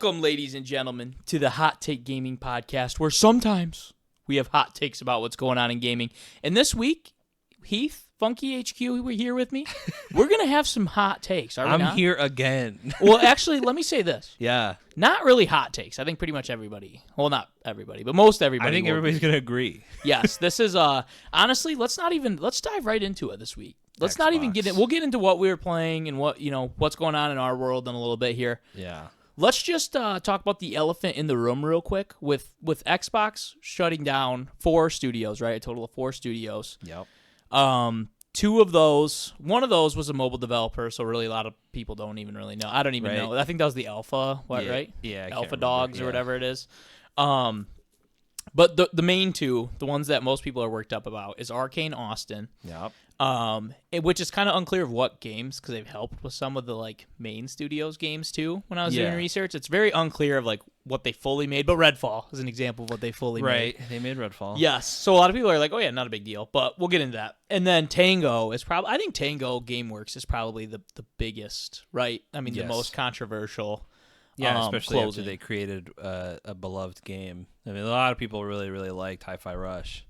Welcome, ladies and gentlemen, to the Hot Take Gaming Podcast, where sometimes we have hot takes about what's going on in gaming. And this week, Heath, Funky HQ, were here with me. We're going to have some hot takes, are we I'm not? here again. Well, actually, let me say this. Yeah. Not really hot takes. I think pretty much everybody, well, not everybody, but most everybody. I think everybody's going to agree. Yes, this is, honestly, let's dive right into it this week. Let's not even get in. We'll get into what we were playing and what's going on in our world in a little bit here. Yeah. Let's just talk about the elephant in the room real quick with Xbox shutting down 4 studios, right? A total of 4 studios. Yep. One of those was a mobile developer, so really a lot of people don't even really know. I don't even know. I think that was the Alpha, right? Yeah. Alpha Dogs or whatever it is. But the main two, the ones that most people are worked up about, is Arcane Austin. Yep. Which is kind of unclear of what games, because they've helped with some of the main studios games too. When I was doing research, it's very unclear of what they fully made. But Redfall is an example of what they fully made. Right, they made Redfall. Yes, so a lot of people are like, "Oh yeah, not a big deal," but we'll get into that. And then Tango is probably, I think Tango GameWorks is probably the biggest, right? I mean, the most controversial. Yeah, especially closing. after they created a beloved game. I mean, a lot of people really, really liked Hi-Fi Rush.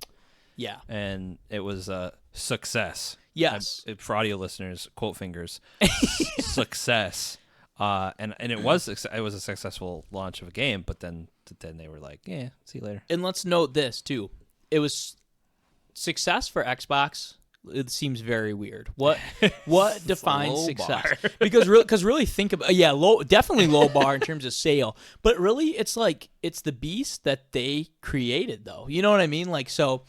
Yeah, and it was a success. Yes, for audio listeners, quote fingers, success. And it was a successful launch of a game, but then they were like, yeah, see you later. And let's note this too: it success for Xbox. It seems very weird. What defines success? because really think about definitely low bar in terms of sale, but really it's the beast that they created though. You know what I mean? So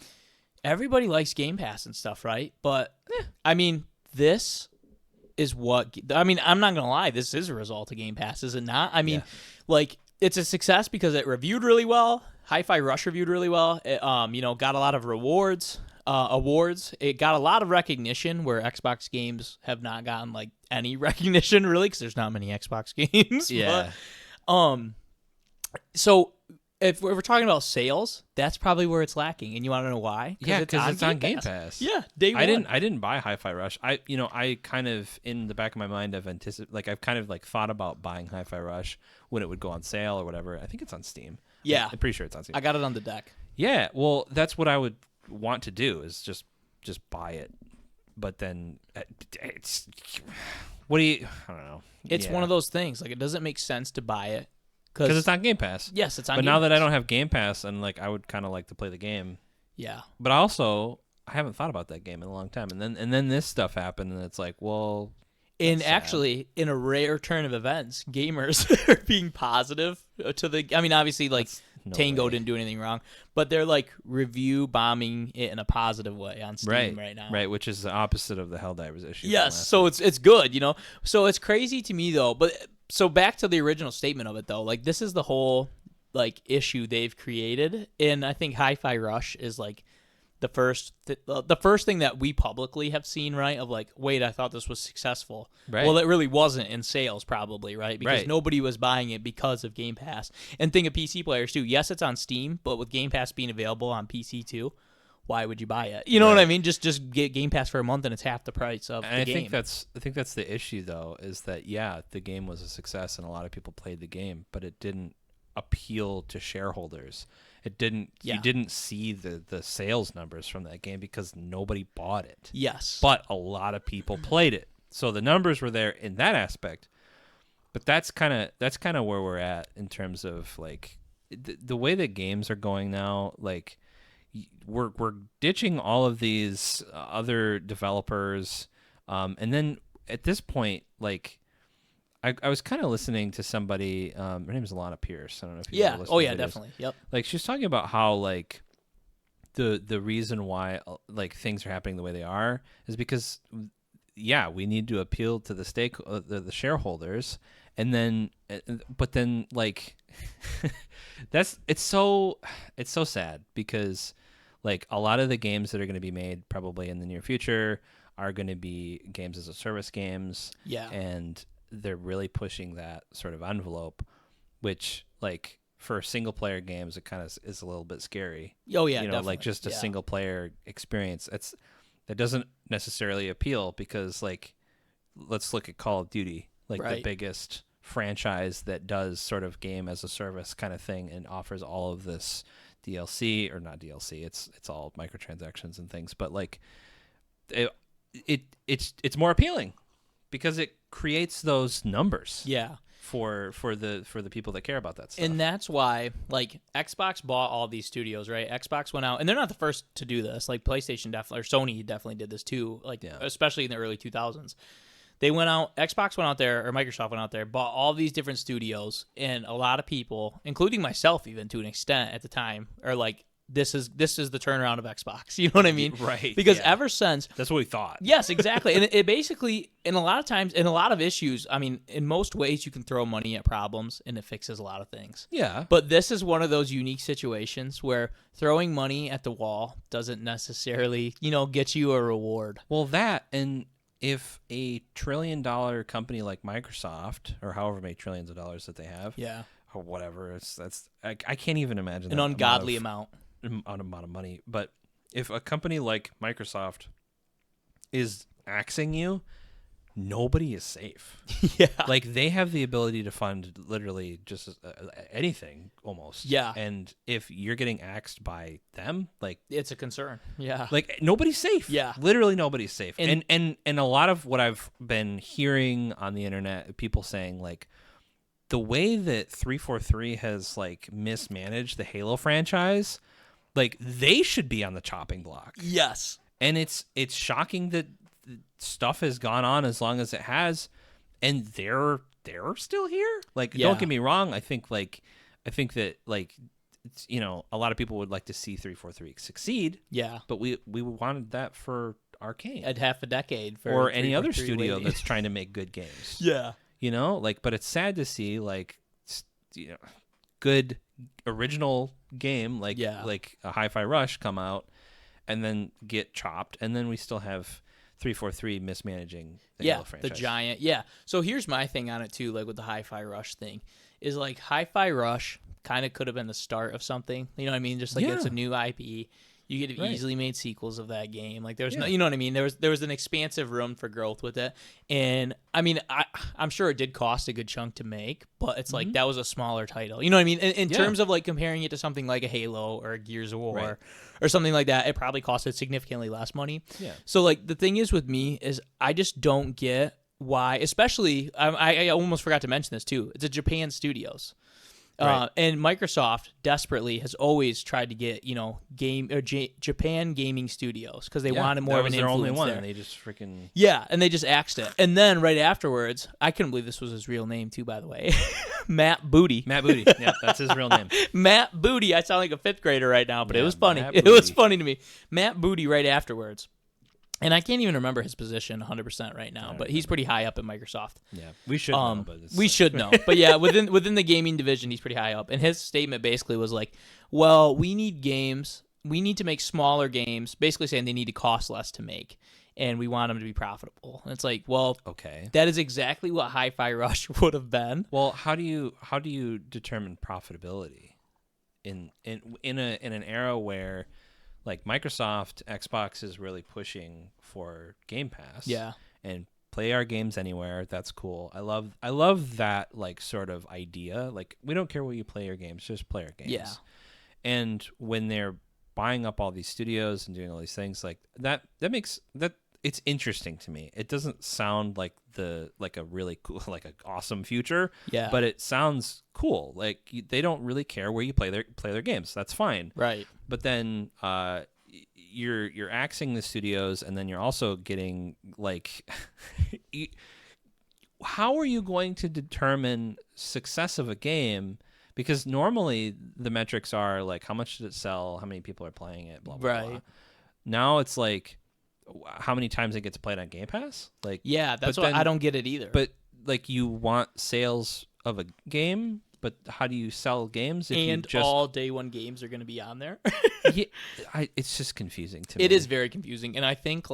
everybody likes Game Pass and stuff, right? But I mean, this is I'm not gonna lie, this is a result of Game Pass, is it not? I mean, it's a success because it reviewed really well. Hi-Fi Rush reviewed really well. It, got a lot of awards. It got a lot of recognition where Xbox games have not gotten any recognition really, because there's not many Xbox games. Yeah. But, so if we're talking about sales, that's probably where it's lacking, and you want to know why? Yeah, because it's on Game Pass. Yeah, day one. I didn't buy Hi-Fi Rush. I kind of, in the back of my mind, I've kind of thought about buying Hi-Fi Rush when it would go on sale or whatever. I think it's on Steam. Yeah, I'm pretty sure it's on Steam. I got it on the deck. Yeah, well, that's what I would want to do, is just buy it. But then it's I don't know. It's one of those things. It doesn't make sense to buy it because it's on Game Pass. Yes, it's on. But Game now Pass. that I don't have Game Pass, and I would kind of like to play the game. Yeah. But also, I haven't thought about that game in a long time, and then this stuff happened, and it's well. And actually, in a rare turn of events, gamers are being positive to the. I mean, obviously, Tango didn't do anything wrong, but they're review bombing it in a positive way on Steam right now. Right, which is the opposite of the Helldivers issue. Yes, so it's good, So it's crazy to me though. But so back to the original statement of it though, this is the whole issue they've created, and I think Hi-Fi Rush is the first thing that we publicly have seen, right? Of wait, I thought this was successful. Right. Well, it really wasn't in sales, probably, right? Because nobody was buying it because of Game Pass. And think of PC players too. Yes, it's on Steam, but with Game Pass being available on PC too, why would you buy it? You know what I mean? Just get Game Pass for a month, and it's half the price of the game. I think that's the issue though, is that the game was a success and a lot of people played the game, but it didn't appeal to shareholders. It didn't. You didn't see the sales numbers from that game because nobody bought it. Yes, but a lot of people played it, so the numbers were there in that aspect. But that's kind of where we're at in terms of the way that games are going now. We're ditching all of these other developers, and then at this point, I was kind of listening to somebody. Her name is Alana Pierce. I don't know if you ever listened to videos. Definitely. Yep. She was talking about how the reason why things are happening the way they are is because we need to appeal to the shareholders, and then but then it's so sad because a lot of the games that are going to be made probably in the near future are going to be games as a service games. Yeah. And they're really pushing that sort of envelope, which for single player games, it kind of is a little bit scary. Oh yeah, definitely. Just a single player experience. That doesn't necessarily appeal because let's look at Call of Duty, the biggest franchise that does sort of game as a service kind of thing and offers all of this DLC, or not DLC, it's all microtransactions and things, but like it's more appealing because it creates those numbers. Yeah. For the people that care about that stuff. And that's why, like, Xbox bought all these studios, right? Xbox went out, and they're not the first to do this. Like, PlayStation definitely, or Sony definitely did this too, like, especially in the early 2000s. They went out, Xbox went out there, or Microsoft went out there, bought all these different studios, and a lot of people, including myself even to an extent at the time, are like, this is the turnaround of Xbox. You know what I mean? Right. Because ever since... That's what we thought. Yes, exactly. And it basically, in a lot of times, in a lot of issues, I mean, in most ways, you can throw money at problems, and it fixes a lot of things. Yeah. But this is one of those unique situations where throwing money at the wall doesn't necessarily, get you a reward. Well, that, and if a $1 trillion company like Microsoft, or however many trillions of dollars that they have, or whatever, I can't even imagine an ungodly amount of money. But if a company like Microsoft is axing you, nobody is safe. Yeah. Like, they have the ability to fund literally just anything almost. Yeah. And if you're getting axed by them, like, it's a concern. Yeah. like, nobody's safe. Yeah. Literally nobody's safe. And a lot of what I've been hearing on the internet, people saying, like, the way that 343 has, like, mismanaged the Halo franchise, like, they should be on the chopping block. Yes. And it's shocking that stuff has gone on as long as it has, and they're still here. Like, don't get me wrong. I think that, like, a lot of people would like to see 343 succeed. Yeah. But we wanted that for Arcane. At half a decade. Or any other studio that's trying to make good games. Yeah. Like, but it's sad to see, like, good original game like a Hi-Fi Rush come out and then get chopped, and then we still have 343 mismanaging the Halo franchise. The giant. Yeah. So here's my thing on it too, like with the Hi-Fi Rush thing, is like Hi-Fi Rush kind of could have been the start of something. You know what I mean? Just like it's a new IP. You could have easily made sequels of that game. Like there's no, you know what I mean? There was an expansive room for growth with it. And I mean, I'm sure it did cost a good chunk to make, but it's like that was a smaller title. You know what I mean? In terms of like comparing it to something like a Halo or a Gears of War or something like that, it probably costed significantly less money. Yeah. So like the thing is with me is I just don't get why, especially I almost forgot to mention this too. It's a Japan Studios. And Microsoft desperately has always tried to get, Japan gaming studios because they wanted more of an influence only one. there. And they just freaking and they just axed it. And then right afterwards, I couldn't believe this was his real name too, by the way. Matt Booty. Yeah, that's his real name. Matt Booty. I sound like a fifth grader right now, but it was funny. Matt It was funny to me. Matt Booty right afterwards. And I can't even remember his position 100% right now, but he's pretty high up at Microsoft. Yeah, we should know. But we should know. But yeah, within the gaming division, he's pretty high up. And his statement basically was like, well, we need games. We need to make smaller games, basically saying they need to cost less to make. And we want them to be profitable. And it's like, well, okay, that is exactly what Hi-Fi Rush would have been. Well, how do you determine profitability in an era where, like, Microsoft, Xbox is really pushing for Game Pass. Yeah. And play our games anywhere. That's cool. I love that, like, sort of idea. Like, we don't care where you play your games, just play our games. Yeah. And when they're buying up all these studios and doing all these things, like, that makes that it's interesting to me. It doesn't sound like a really cool, like an awesome future. Yeah. But it sounds cool. Like, they don't really care where you play their games. That's fine. Right. But then you're axing the studios, and then you're also getting, like, how are you going to determine success of a game? Because normally the metrics are like, how much did it sell? How many people are playing it? Blah blah blah. Now it's like, how many times it gets played on Game Pass? Like, yeah, that's what I don't get it either. But like, you want sales of a game, but how do you sell games? If all day one games are going to be on there. It's just confusing to me. It is very confusing, and I think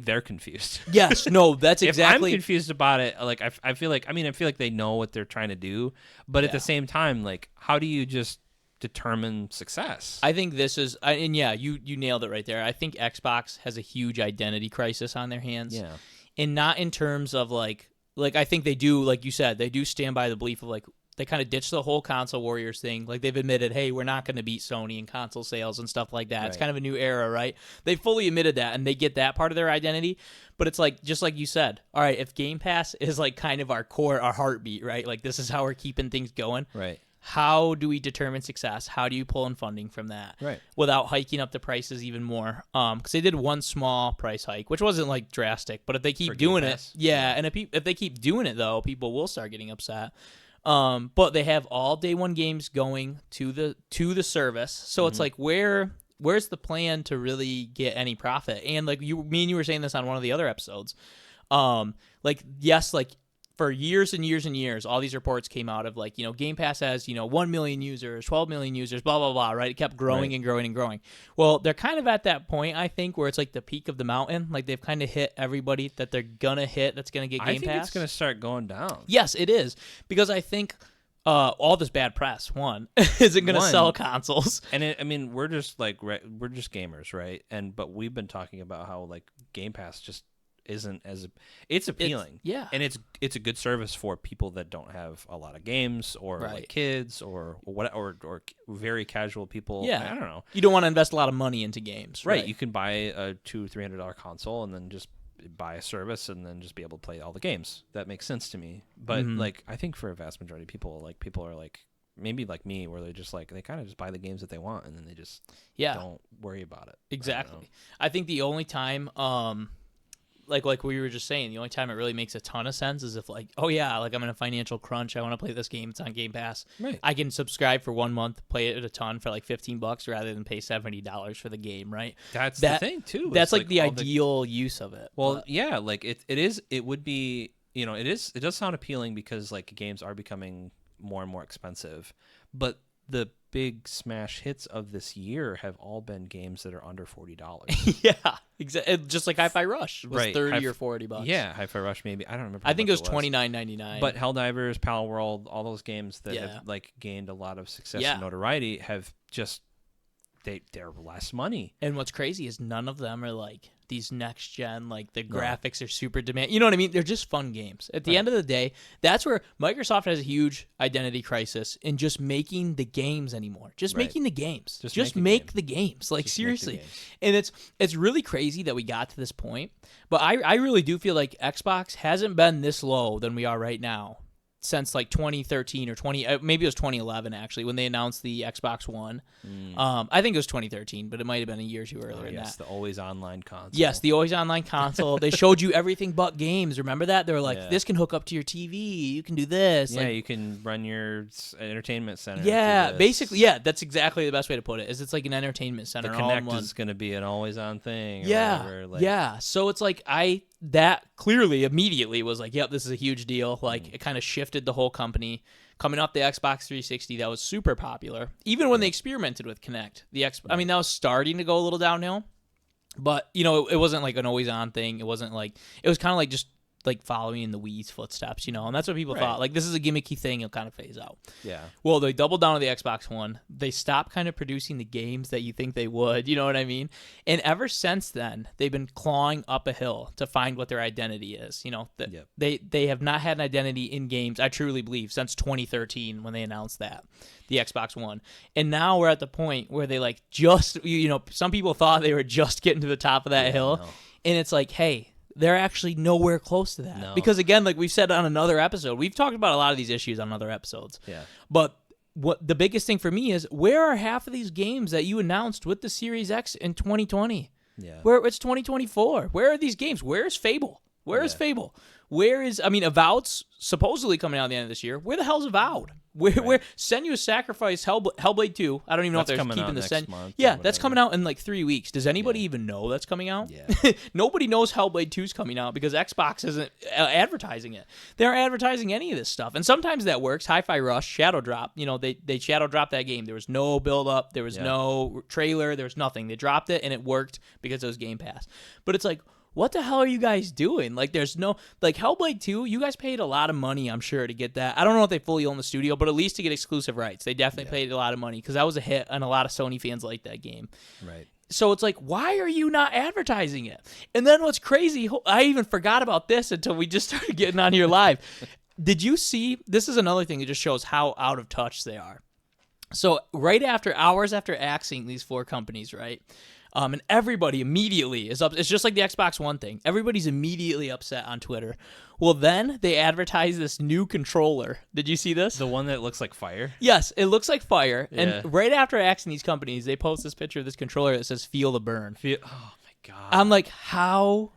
they're confused. Yes, no, that's exactly. If I'm confused about it, like, I feel like they know what they're trying to do, but at the same time, like, how do you just determine success? I think this is, and yeah, you nailed it right there. I think Xbox has a huge identity crisis on their hands. Yeah. And not in terms of like like I think they do, like you said, they do stand by the belief of like they kind of ditched the whole console warriors thing. Like they've admitted, hey, we're not going to beat Sony in console sales and stuff like that. Right. It's kind of a new era, right? They fully admitted that, and they get that part of their identity. But it's like, just like you said, all right, if Game Pass is like kind of our core, our heartbeat, right? Like this is how we're keeping things going. Right. How do we determine success? How do you pull in funding from that? Right. Without hiking up the prices even more? Because they did one small price hike, which wasn't like drastic. But if they keep doing it, and if they keep doing it though, people will start getting upset. But they have all day one games going to the service, so it's like where's the plan to really get any profit? And like you were saying this on one of the other episodes, like yes, like for years and years and years, all these reports came out of like, Game Pass has, 1 million users, 12 million users, blah, blah, blah, right? It kept growing and growing and growing. Well, they're kind of at that point, I think, where it's like the peak of the mountain. Like they've kind of hit everybody that they're going to hit that's going to get Game Pass. I think it's going to start going down. Yes, it is. Because I think all this bad press, isn't going to sell consoles. And we're just gamers, right? But we've been talking about how like Game Pass just isn't it's appealing, and it's a good service for people that don't have a lot of games or like kids or what or very casual people. I don't know, you don't want to invest a lot of money into games, right? You can buy a $200-$300 console and then just buy a service and then just be able to play all the games. That makes sense to me. But like I think for a vast majority of people are like maybe like me, where they just like they kind of just buy the games that they want and then they just don't worry about it. Exactly. I think the only time like we were just saying, the only time it really makes a ton of sense is if like, oh yeah, like I'm in a financial crunch, I want to play this game, it's on Game Pass. Right. I can subscribe for 1 month, play it a ton for like $15 rather than pay $70 for the game, right? That's the thing too. That's like the ideal use of it. Well, yeah, like it would be, it does sound appealing because like games are becoming more and more expensive, but the big smash hits of this year have all been games that are under $40. Yeah, exactly. Just like Hi-Fi Rush was $30 or $40. Yeah, Hi-Fi Rush maybe. I don't remember. I think it was $29.99. But Helldivers, Pal World, all those games that have like gained a lot of success and notoriety have just they're less money. And what's crazy is none of them are like these next gen, like the graphics are super demanding. You know what I mean? They're just fun games. At the end of the day, that's where Microsoft has a huge identity crisis in just making the games anymore. Just making the games. Just make the games. Like just seriously. And it's really crazy that we got to this point. But I really do feel like Xbox hasn't been this low than we are right now since like 2013 or maybe it was 2011 actually, when they announced the Xbox One. I think it was 2013, but it might have been a year or two earlier than that. The always online console. Yes, the always online console. They showed you everything but games. Remember that? They were like, this can hook up to your TV. You can do this. Yeah, like, you can run your entertainment center. Yeah, basically, yeah, that's exactly the best way to put it. Is it's like an entertainment center. The Kinect is going to be an always on thing. Yeah. So it's like that clearly immediately was like, yep, this is a huge deal. Like it kind of shifted the whole company. Coming off the Xbox 360, that was super popular. Even when they experimented with Kinect, I mean, that was starting to go a little downhill. But it wasn't like an always on thing. It wasn't like, it was kind of like just like following in the Wii's footsteps, and that's what people thought. Like, this is a gimmicky thing, it'll kind of phase out. Yeah. Well, they doubled down on the Xbox One. They stopped kind of producing the games that you think they would, you know what I mean? And ever since then, they've been clawing up a hill to find what their identity is. They have not had an identity in games, I truly believe, since 2013 when they announced that, the Xbox One. And now we're at the point where they like just, some people thought they were just getting to the top of that hill. No. And it's like, hey, they're actually nowhere close to that. No. Because again, like we've said on another episode, we've talked about a lot of these issues on other episodes. Yeah. But what the biggest thing for me is, where are half of these games that you announced with the Series X in 2020? Yeah. Where it's 2024. Where are these games? Where is Fable? Where is Fable? Where is, Avowed's supposedly coming out at the end of this year. Where the hell's Avowed? Where Senua's Sacrifice, Hellblade 2. I don't even know if they're keeping the Sen. Yeah, that's coming out in like 3 weeks. Does anybody even know that's coming out? Yeah. Nobody knows Hellblade 2's coming out because Xbox isn't advertising it. They're advertising any of this stuff. And sometimes that works. Hi-Fi Rush, Shadow Drop. They Shadow Dropped that game. There was no build-up. There was no trailer. There was nothing. They dropped it, and it worked because it was Game Pass. But it's like, what the hell are you guys doing? Like, there's no, like, Hellblade 2, you guys paid a lot of money, I'm sure, to get that. I don't know if they fully own the studio, but at least to get exclusive rights. They definitely paid a lot of money because that was a hit, and a lot of Sony fans liked that game. Right. so it's like, why are you not advertising it? And then what's crazy, I even forgot about this until we just started getting on here live. Did you see, this is another thing that just shows how out of touch they are. So hours after axing these 4 companies, right? And everybody immediately is up. It's just like the Xbox One thing. Everybody's immediately upset on Twitter. Well, then they advertise this new controller. Did you see this? The one that looks like fire? Yes, it looks like fire. Yeah. And right after axing these companies, they post this picture of this controller that says "Feel the burn." Oh my god! I'm like, how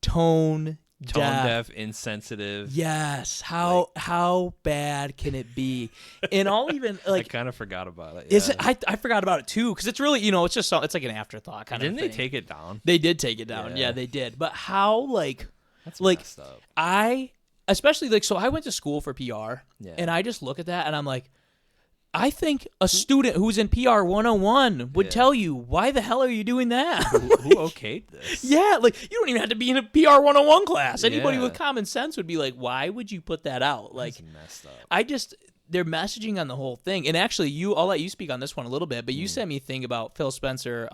tone deaf, insensitive. Yes. How bad can it be? And I'll even like. I kind of forgot about it. Is it? I forgot about it too because it's really it's just it's like an afterthought kind of thing. Didn't they take it down? They did take it down. Yeah, they did. But how that's messed up. Especially so I went to school for PR and I just look at that and I'm like, I think a student who's in PR 101 would tell you, why the hell are you doing that? Who okayed this? Yeah, like you don't even have to be in a PR 101 class. Anybody with common sense would be like, why would you put that out? Like, that's messed up. They're messaging on the whole thing. And actually, I'll let you speak on this one a little bit, but you sent me a thing about Phil Spencer.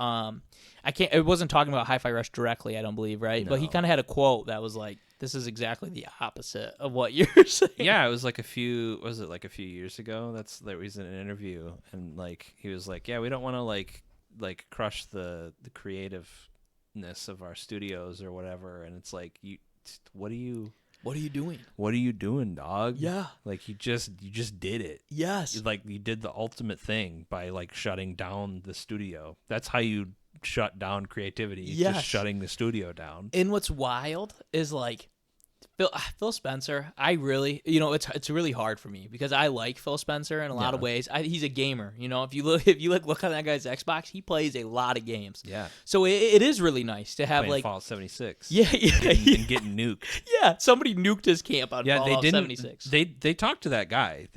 It wasn't talking about Hi-Fi Rush directly, I don't believe, right? No. But he kind of had a quote that was like, this is exactly the opposite of what you're saying. Yeah, it was like a few years ago? That was in an interview, and like he was like, yeah, we don't want to like crush the creativeness of our studios or whatever. And it's like, what are you doing? What are you doing, dog? Yeah. Like you just did it. Yes. Like you did the ultimate thing by like shutting down the studio. That's how you shut down creativity. Just shutting the studio down. And what's wild is like Phil Spencer, I really, it's really hard for me because I like Phil Spencer in a lot of ways. He's a gamer, If you look at that guy's Xbox, he plays a lot of games. Yeah. So it is really nice to have playing like Fallout 76. Yeah, and getting nuked. Yeah, somebody nuked his camp on Fallout 76. They talked to that guy.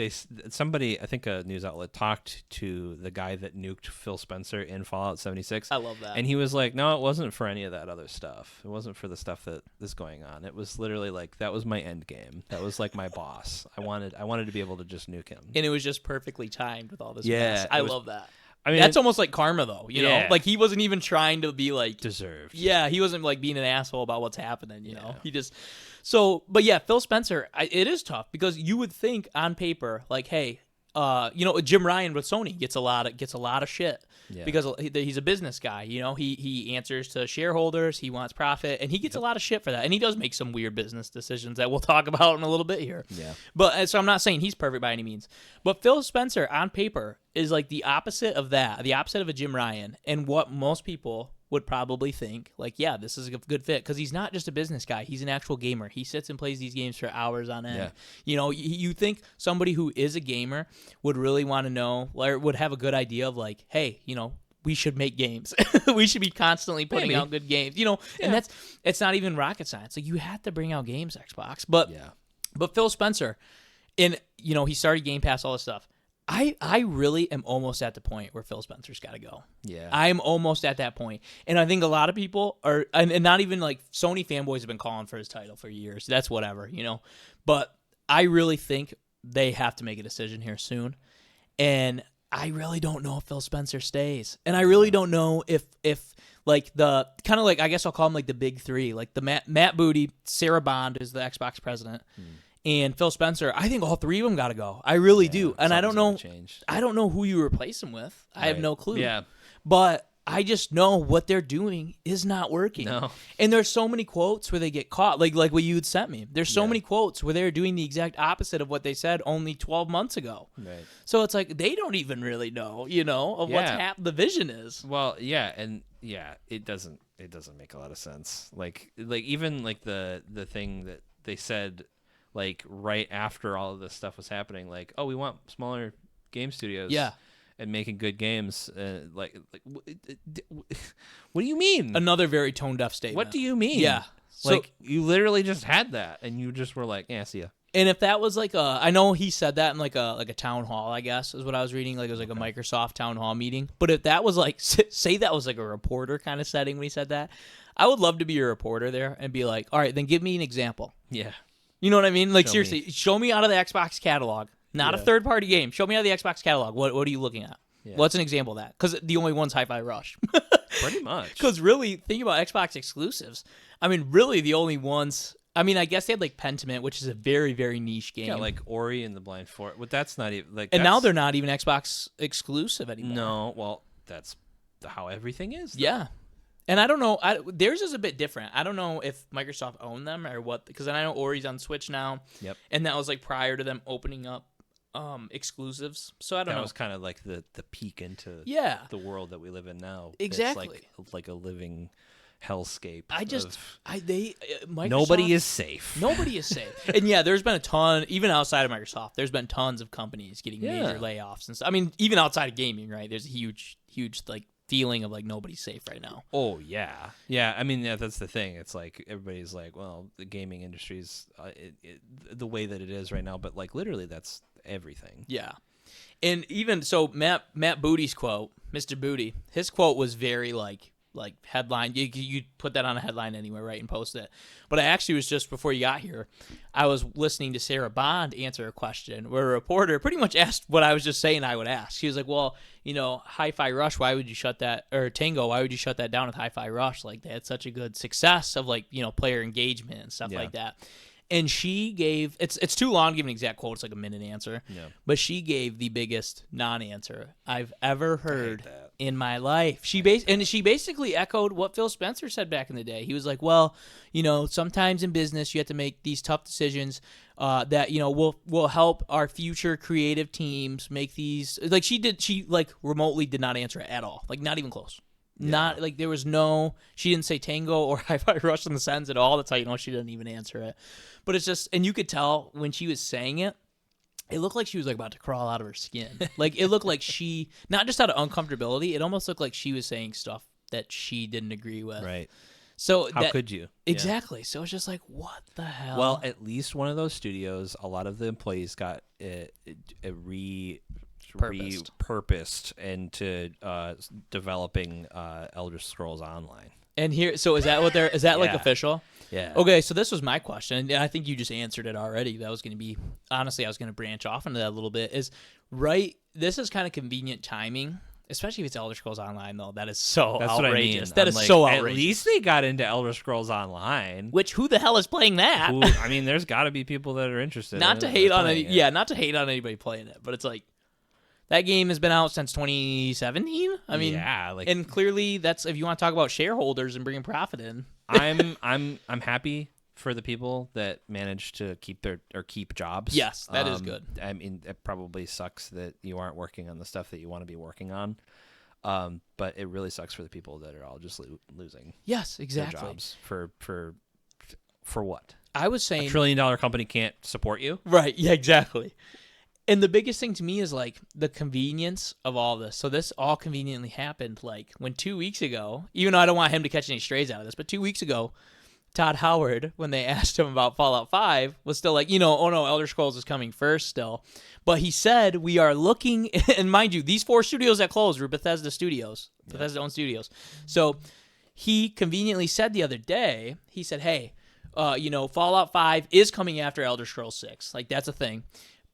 Somebody, I think a news outlet talked to the guy that nuked Phil Spencer in Fallout 76. I love that. And he was like, no, it wasn't for any of that other stuff. It wasn't for the stuff that is going on. It was literally like, that was my end game. That was like my boss. I wanted to be able to just nuke him. And it was just perfectly timed with all this mess. I love that. I mean, that's almost like karma, though. You know, like he wasn't even trying to be like deserved. Yeah, he wasn't like being an asshole about what's happening. You know, he just But yeah, Phil Spencer, it is tough because you would think on paper, like, hey, Jim Ryan with Sony gets a lot of shit because he's a business guy. He answers to shareholders. He wants profit, and he gets a lot of shit for that. And he does make some weird business decisions that we'll talk about in a little bit here. Yeah. But so I'm not saying he's perfect by any means. But Phil Spencer on paper is like the opposite of that, the opposite of a Jim Ryan, and what most people would probably think, like, yeah, this is a good fit because he's not just a business guy. He's an actual gamer. He sits and plays these games for hours on end. Yeah. You think somebody who is a gamer would really want to know, or would have a good idea of like, hey, we should make games. We should be constantly putting out good games. And it's not even rocket science. Like you have to bring out games, Xbox. But Phil Spencer, and he started Game Pass, all this stuff. I really am almost at the point where Phil Spencer's got to go. Yeah. I'm almost at that point. And I think a lot of people are, and not even like Sony fanboys have been calling for his title for years. That's whatever, But I really think they have to make a decision here soon. And I really don't know if Phil Spencer stays. And I really don't know if like the kind of like, I guess I'll call them like the big three, like the Matt Booty, Sarah Bond is the Xbox president. And Phil Spencer, I think all three of them got to go. I really do. And I don't know. I don't know who you replace him with. I have no clue. Yeah. But I just know what they're doing is not working. No. And there's so many quotes where they get caught, like what you had sent me. There's so many quotes where they're doing the exact opposite of what they said only 12 months ago. Right. So it's like they don't even really know, of what's the vision is. Well, yeah, and it doesn't make a lot of sense. Like even like the thing that they said, like right after all of this stuff was happening, like, oh, we want smaller game studios. Yeah. And making good games, what do you mean? Another very tone deaf statement. What do you mean? Yeah, like you literally just had that, and you just were like, "Yeah, see ya." And if that was like I know he said that in like a town hall, I guess is what I was reading. Like it was like a Microsoft town hall meeting. But if that was like, say that was like a reporter kind of setting when he said that, I would love to be a reporter there and be like, all right, then give me an example. Yeah, you know what I mean? Like seriously, show me out of the Xbox catalog. Not a third-party game. Show me out of the Xbox catalog. What are you looking at? Yeah. What's an example of that? Because the only one's Hi-Fi Rush. Pretty much. Because really, think about Xbox exclusives. I mean, really, the only ones. I mean, I guess they had like Pentiment, which is a very, very niche game. Yeah, like Ori and the Blind Forest. But that's not even like. And now they're not even Xbox exclusive anymore. No, well, that's how everything is. Though. Yeah. And I don't know. Theirs is a bit different. I don't know if Microsoft owned them or what. Because I know Ori's on Switch now. Yep. And that was like prior to them opening up exclusives. So I don't know. That was kind of like the peek into the world that we live in now. Exactly. It's like a living hellscape. Microsoft, nobody is safe. Nobody is safe. And yeah, there's been a ton, even outside of Microsoft, there's been tons of companies getting major layoffs and stuff. I mean, even outside of gaming, right? There's a huge like feeling of like nobody's safe right now. Oh yeah, yeah. I mean, that's the thing. It's like everybody's like, well, the gaming industry's the way that it is right now, but like literally, that's everything. Yeah, and even so, Matt Booty's quote, Mr. Booty, his quote was very like headline. You put that on a headline anywhere, right, and post it. But I actually was just before you got here, I was listening to Sarah Bond answer a question where a reporter pretty much asked what I was just saying I would ask. She was like, well, Hi-Fi Rush, why would you shut that, or Tango, why would you shut that down with Hi-Fi Rush? Like, they had such a good success of like, player engagement and stuff like that. And she gave, it's too long to give an exact quote, it's like a minute answer, but she gave the biggest non-answer I've ever heard in my life. She basically echoed what Phil Spencer said back in the day. He was like, well, sometimes in business you have to make these tough decisions that, will help our future creative teams make these, like she remotely did not answer it at all, like not even close. Not like there was she didn't say Tango or Hi-Fi Rush in the sentence at all. That's how you know she didn't even answer it. But it's just, and you could tell when she was saying it, it looked like she was like about to crawl out of her skin. Like it looked like she, not just out of uncomfortability, it almost looked like she was saying stuff that she didn't agree with. Right. So how could you? Exactly. Yeah. So it's just like, what the hell? Well, at least one of those studios, a lot of the employees got repurposed into developing Elder Scrolls Online. And here, so is that what they're? Is that like official? Yeah. Okay, so this was my question, and I think you just answered it already. That was going to be, honestly, I was going to branch off into that a little bit. This is kind of convenient timing, especially if it's Elder Scrolls Online, though. That is so outrageous. What I mean. That is so outrageous. At least they got into Elder Scrolls Online. Which, who the hell is playing that? I mean, there's got to be people that are interested. Not to hate on anybody playing it, but it's like, that game has been out since 2017. I mean, and clearly that's, if you want to talk about shareholders and bringing profit in. I'm happy for the people that managed to keep jobs. Yes, that is good. I mean, it probably sucks that you aren't working on the stuff that you want to be working on. But it really sucks for the people that are all just losing. Yes, exactly. Their jobs for what? I was saying $1 trillion company can't support you. Right. Yeah. Exactly. And the biggest thing to me is like the convenience of all this. So this all conveniently happened like when 2 weeks ago, even though I don't want him to catch any strays out of this, but 2 weeks ago, Todd Howard, when they asked him about Fallout 5, was still like, oh no, Elder Scrolls is coming first still. But he said, we are looking, and mind you, these 4 studios that closed were Bethesda studios, Bethesda-owned studios. So he conveniently said the other day, he said, hey, Fallout 5 is coming after Elder Scrolls 6. Like, that's a thing.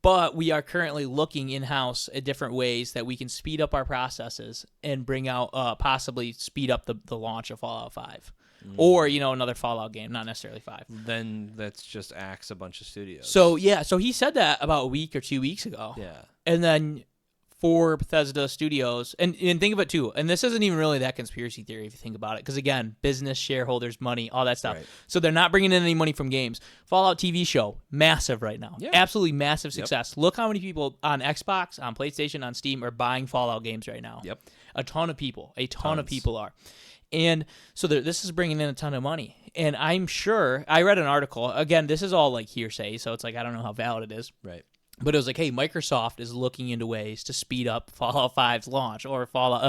But we are currently looking in-house at different ways that we can speed up our processes and bring out, possibly speed up the launch of Fallout 5. Or, another Fallout game, not necessarily 5. Then that's just axe a bunch of studios. So, yeah, so he said that about a week or 2 weeks ago. Yeah. And then for Bethesda Studios, and think of it too, and this isn't even really that conspiracy theory if you think about it, because again, business, shareholders, money, all that stuff. Right. So they're not bringing in any money from games. Fallout TV show, massive right now. Yeah. Absolutely massive success. Yep. Look how many people on Xbox, on PlayStation, on Steam are buying Fallout games right now. Yep. A ton of people are. And so this is bringing in a ton of money. And I'm sure, I read an article, again, this is all like hearsay, so it's like I don't know how valid it is. Right. But it was like, hey, Microsoft is looking into ways to speed up Fallout 5's launch or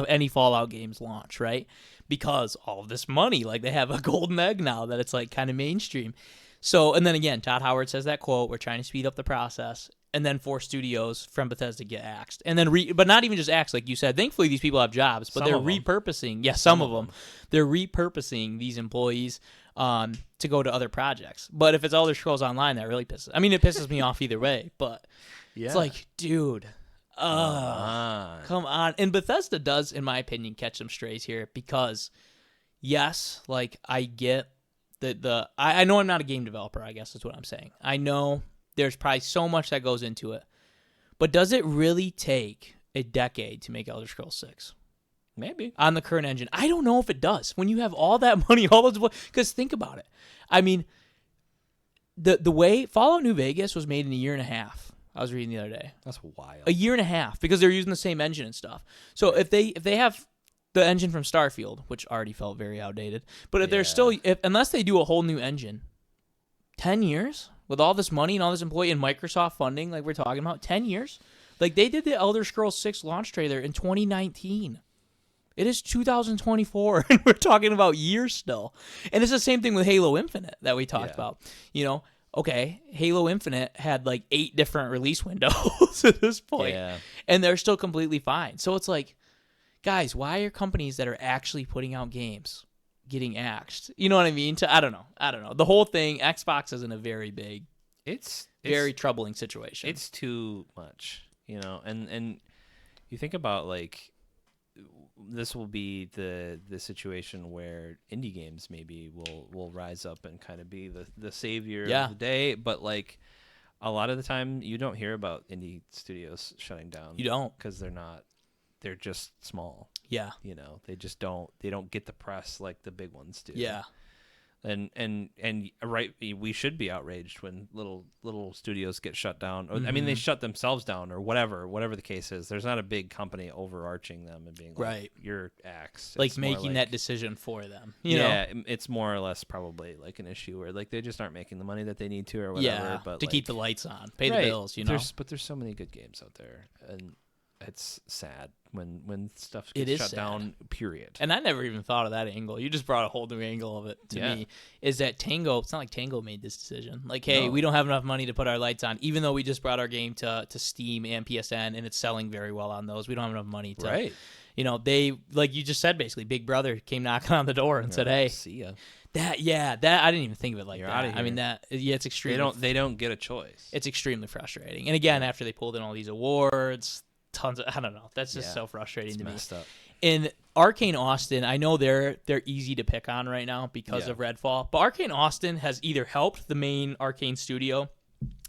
any Fallout game's launch, right? Because all of this money, like they have a golden egg now that it's like kind of mainstream. So, and then again, Todd Howard says that quote, we're trying to speed up the process. And then 4 studios from Bethesda get axed. And then, but not even just axed, like you said. Thankfully, these people have jobs, but they're repurposing. Yeah, some of them. They're repurposing these employees to go to other projects. But if it's Elder Scrolls Online, that really pisses. I mean, it pisses me off either way. But it's like, dude, come Come on. And Bethesda does, in my opinion, catch some strays here because, yes, like I get I know I'm not a game developer, I guess is what I'm saying. I know there's probably so much that goes into it. But does it really take a decade to make Elder Scrolls 6? Maybe. On the current engine. I don't know if it does. When you have all that money, all those... Because think about it. I mean, the way Fallout New Vegas was made in a year and a half. I was reading the other day. That's wild. A year and a half because they're using the same engine and stuff. So if they have the engine from Starfield, which already felt very outdated, but if they're still... unless they do a whole new engine, 10 years? With all this money and all this employee and Microsoft funding like we're talking about, 10 years? Like, they did the Elder Scrolls 6 launch trailer in 2019. It is 2024, and we're talking about years still. And it's the same thing with Halo Infinite that we talked about. You know, okay, Halo Infinite had like 8 different release windows at this point, and they're still completely fine. So it's like, guys, why are companies that are actually putting out games getting axed? You know what I mean? I don't know. The whole thing, Xbox is in a very big, it's very troubling situation. It's too much, you know. And you think about like this will be the situation where indie games maybe will rise up and kind of be the savior of the day, but like a lot of the time you don't hear about indie studios shutting down. You don't, because they're just small. Yeah. You know, they don't get the press like the big ones do. Yeah. And right, we should be outraged when little studios get shut down. Or, I mean, they shut themselves down or whatever the case is. There's not a big company overarching them and being like, you're axed. Like making that decision for them. You know? It's more or less probably like an issue where like they just aren't making the money that they need to or whatever. Yeah, but to like, keep the lights on, pay the bills, you know. But there's so many good games out there, and it's sad when stuff gets shut down, period. And I never even thought of that angle. You just brought a whole new angle of it to me. Is that Tango, it's not like Tango made this decision. Like, hey, we don't have enough money to put our lights on, even though we just brought our game to Steam and PSN, and it's selling very well on those. We don't have enough money to... Right. You know, they, like you just said, basically, Big Brother came knocking on the door and said, hey... See ya. That I didn't even think of it like You're that. out of here. I mean, it's extremely... They don't get a choice. It's extremely frustrating. And again, after they pulled in all these awards... Tons of, I don't know. That's just so frustrating to me. Messed up. In Arcane Austin, I know they're easy to pick on right now because of Redfall, but Arcane Austin has either helped the main Arcane studio.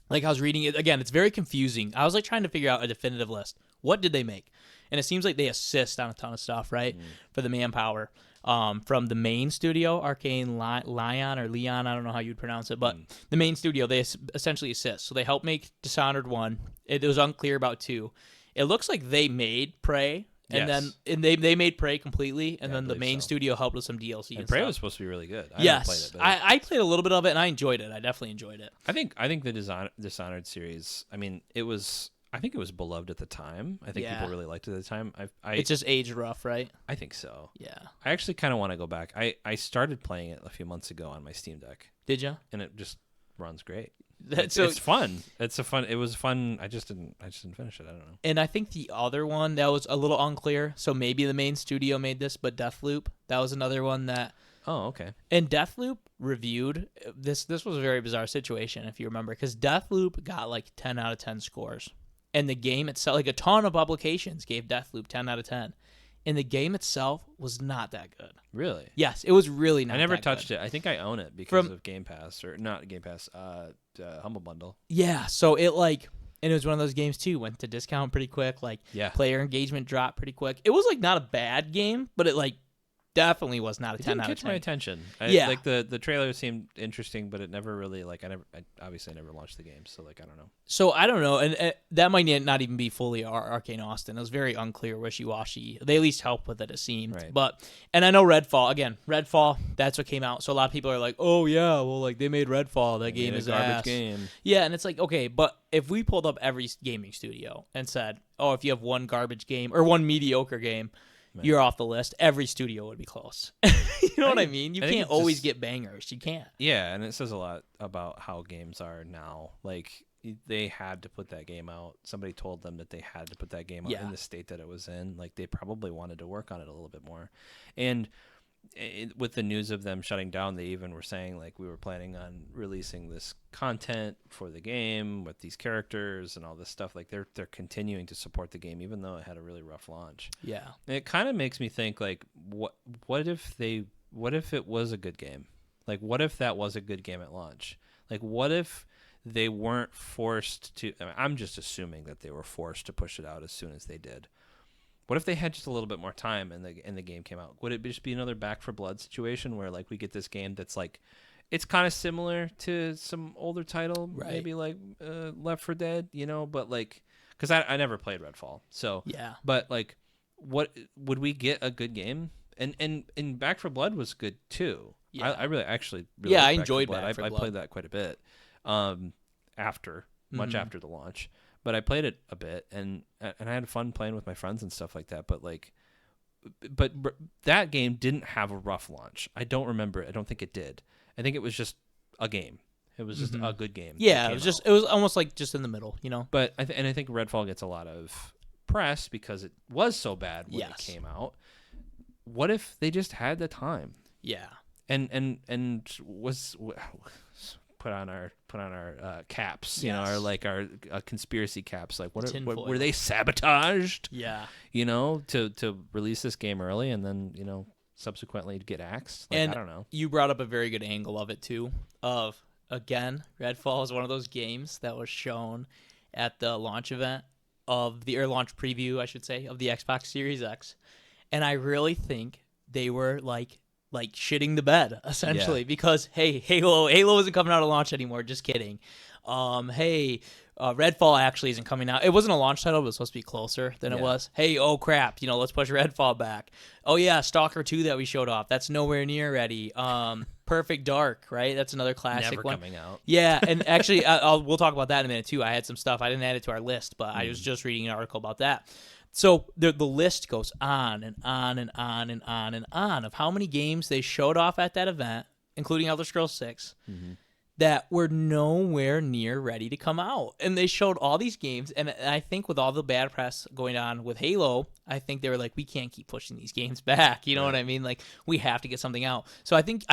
Like I was reading it again, it's very confusing. I was like trying to figure out a definitive list. What did they make? And it seems like they assist on a ton of stuff, right? For the manpower. From the main studio, Arcane Leon, I don't know how you'd pronounce it, but the main studio, they essentially assist. So they helped make Dishonored 1. It was unclear about 2. It looks like they made Prey, and then they made Prey completely, and then the main studio helped with some DLC. And Prey stuff. was supposed to be really good. Yes, played it, but I played a little bit of it, and I enjoyed it. I definitely enjoyed it. I think the Dishonored series. I mean, I think it was beloved at the time. I think people really liked it at the time. It's just aged rough, right? I think so. Yeah. I actually kind of want to go back. I started playing it a few months ago on my Steam Deck. Did you? And it just runs great. It's fun. It was fun. I just didn't finish it. I don't know. And I think the other one that was a little unclear. So maybe the main studio made this, but Deathloop, that was another one that. Oh, okay. And Deathloop reviewed this. This was a very bizarre situation, if you remember, because Deathloop got like 10 out of 10 scores, and the game itself, like a ton of publications gave Deathloop 10 out of 10. And the game itself was not that good. Really? Yes, it was really not. I never that touched good. it. I think I own it because of Game Pass, or not Game Pass, Humble Bundle. Yeah, so it like, and it was one of those games too. Went to discount pretty quick. Like, player engagement dropped pretty quick. It was like not a bad game, but it like definitely was not a 10 out of 10. It didn't catch my attention. Like the trailer seemed interesting, but it never really I obviously never launched the game, so like I don't know. So I don't know, and that might not even be fully Arcane Austin. It was very unclear, wishy-washy. They at least helped with it, it seemed. Right. But and I know Redfall, that's what came out. So a lot of people are like, oh yeah, well like they made Redfall, that game is a garbage ass. game. Yeah, and it's like, okay, but if we pulled up every gaming studio and said, oh, if you have one garbage game or one mediocre game, you're off the list. Every studio would be close. You know what I mean? You can't always get bangers. You can't. Yeah, and it says a lot about how games are now. Like, they had to put that game out. Somebody told them that they had to put that game out in the state that it was in. Like, they probably wanted to work on it a little bit more. And with the news of them shutting down, they even were saying like we were planning on releasing this content for the game with these characters and all this stuff. Like they're continuing to support the game even though it had a really rough launch. Yeah. And it kind of makes me think like what if it was a good game? Like what if that was a good game at launch? Like what if they weren't forced to, I mean, I'm just assuming that they were forced to push it out as soon as they did. What if they had just a little bit more time and the game came out? Would it just be another Back 4 Blood situation where like we get this game that's like, it's kind of similar to some older title, Right. maybe like Left 4 Dead, you know, but like, because I never played Redfall, so Yeah. But like, what would we get a good game? And Back 4 Blood was good too. Yeah. I really actually Yeah, liked I enjoyed Back 4 Back 4 I Blood. played that quite a bit much Mhm. after the launch. But I played it a bit, and I had fun playing with my friends and stuff like that. But like, but that game didn't have a rough launch. I don't remember it. I don't think it did. I think it was just a game. It was just a good game. Yeah, it was almost like just in the middle, you know. But I think Redfall gets a lot of press because it was so bad when it Yes. came out. What if they just had the time Yeah. and was put on our caps, you know, our conspiracy caps. Like, what were they sabotaged? Yeah. You know, to release this game early and then, you know, subsequently to get axed. Like, And I don't know. you brought up a very good angle of it too. Of again, Redfall is one of those games that was shown at the launch event or launch preview, I should say, of the Xbox Series X, and I really think they were like shitting the bed essentially because hey, Halo isn't coming out at launch anymore. Just kidding. Redfall actually isn't coming out. It wasn't a launch title, but it was supposed to be closer than it was. Hey, oh crap, you know, let's push Redfall back. Oh yeah, Stalker 2 that we showed off. That's nowhere near ready. Perfect Dark, right? That's another classic Never one. coming out. Yeah, and actually, we'll talk about that in a minute too. I had some stuff. I didn't add it to our list, but I was just reading an article about that. So the list goes on and on and on and on and on of how many games they showed off at that event, including Elder Scrolls 6, that were nowhere near ready to come out. And they showed all these games, and I think with all the bad press going on with Halo, I think they were like, we can't keep pushing these games back. You know what I mean? Like, we have to get something out. So I think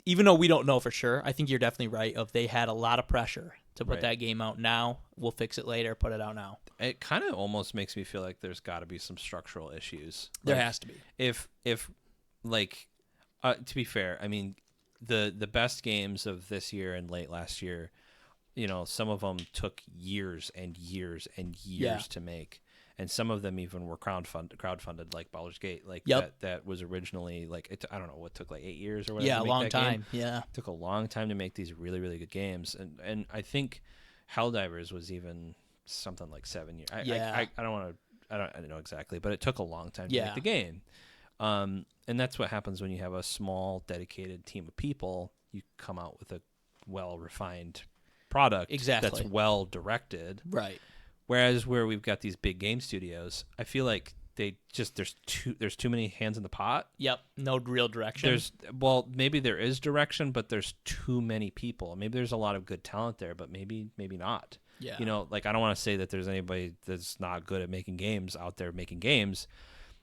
even though we don't know for sure, I think you're definitely right of they had a lot of pressure to put that game out now. We'll fix it later, put it out now. It kind of almost makes me feel like there's got to be some structural issues. There has to be. If like, to be fair, I mean, the best games of this year and late last year, you know, some of them took years and years and years to make. And some of them even were crowdfunded, like Baldur's Gate, like that was originally like I don't know what took like 8 years or whatever. Yeah, to a make long that time. Game. Yeah, it took a long time to make these really really good games, and I think Helldivers was even something like 7 years. I don't know exactly, but it took a long time to make the game. And that's what happens when you have a small dedicated team of people. You come out with a well refined product that's well directed, right? Whereas where we've got these big game studios, I feel like they just there's too many hands in the pot. Yep, no real direction. Maybe there is direction, but there's too many people. Maybe there's a lot of good talent there, but maybe not. Yeah. You know, like I don't want to say that there's anybody that's not good at making games out there making games.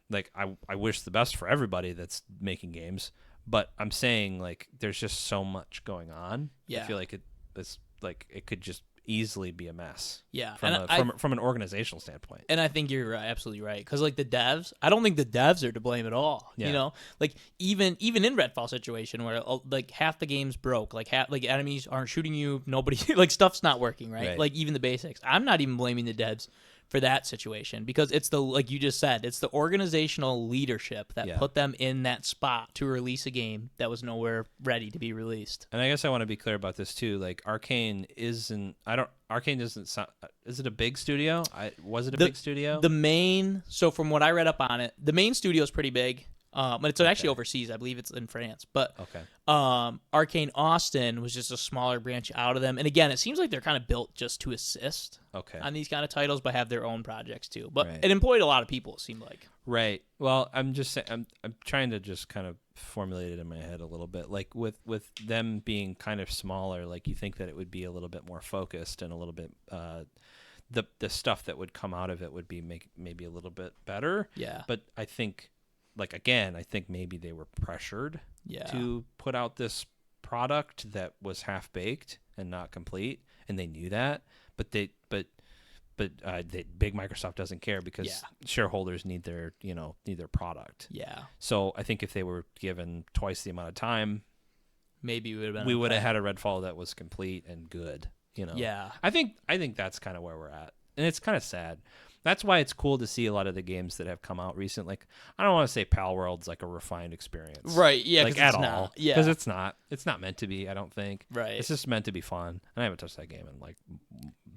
Like I wish the best for everybody that's making games, but I'm saying like there's just so much going on. Yeah. I feel like it could just easily be a mess. Yeah, from an organizational standpoint. And I think you're absolutely right because like the devs, I don't think the devs are to blame at all. Yeah. You know, like even in Redfall situation where like half the game's broke, like enemies aren't shooting you, nobody like stuff's not working right. Like even the basics. I'm not even blaming the devs for that situation because it's like you just said, it's the organizational leadership that put them in that spot to release a game that was nowhere ready to be released. And I guess I want to be clear about this too. Like Arcane doesn't sound. Is it a big studio? Was it a big studio? So from what I read up on it, the main studio is pretty big. But it's actually overseas. I believe it's in France. But Arcane Austin was just a smaller branch out of them. And again, it seems like they're kind of built just to assist on these kind of titles, but have their own projects too. But it employed a lot of people, it seemed like. Right. Well, I'm just saying, I'm trying to just kind of formulate it in my head a little bit. Like with them being kind of smaller, like you think that it would be a little bit more focused and a little bit the stuff that would come out of it would be maybe a little bit better. Yeah. But I think like, again, I think maybe they were pressured to put out this product that was half baked and not complete, and they knew that, but big Microsoft doesn't care because shareholders need their product. Yeah. So I think if they were given twice the amount of time, maybe we would have had a Redfall that was complete and good. Yeah. I think that's kind of where we're at, and it's kind of sad. That's why it's cool to see a lot of the games that have come out recently. Like, I don't want to say Palworld's like a refined experience, right? Yeah, like at all, not. Yeah, because it's not. It's not meant to be. I don't think. Right. It's just meant to be fun. And I haven't touched that game in like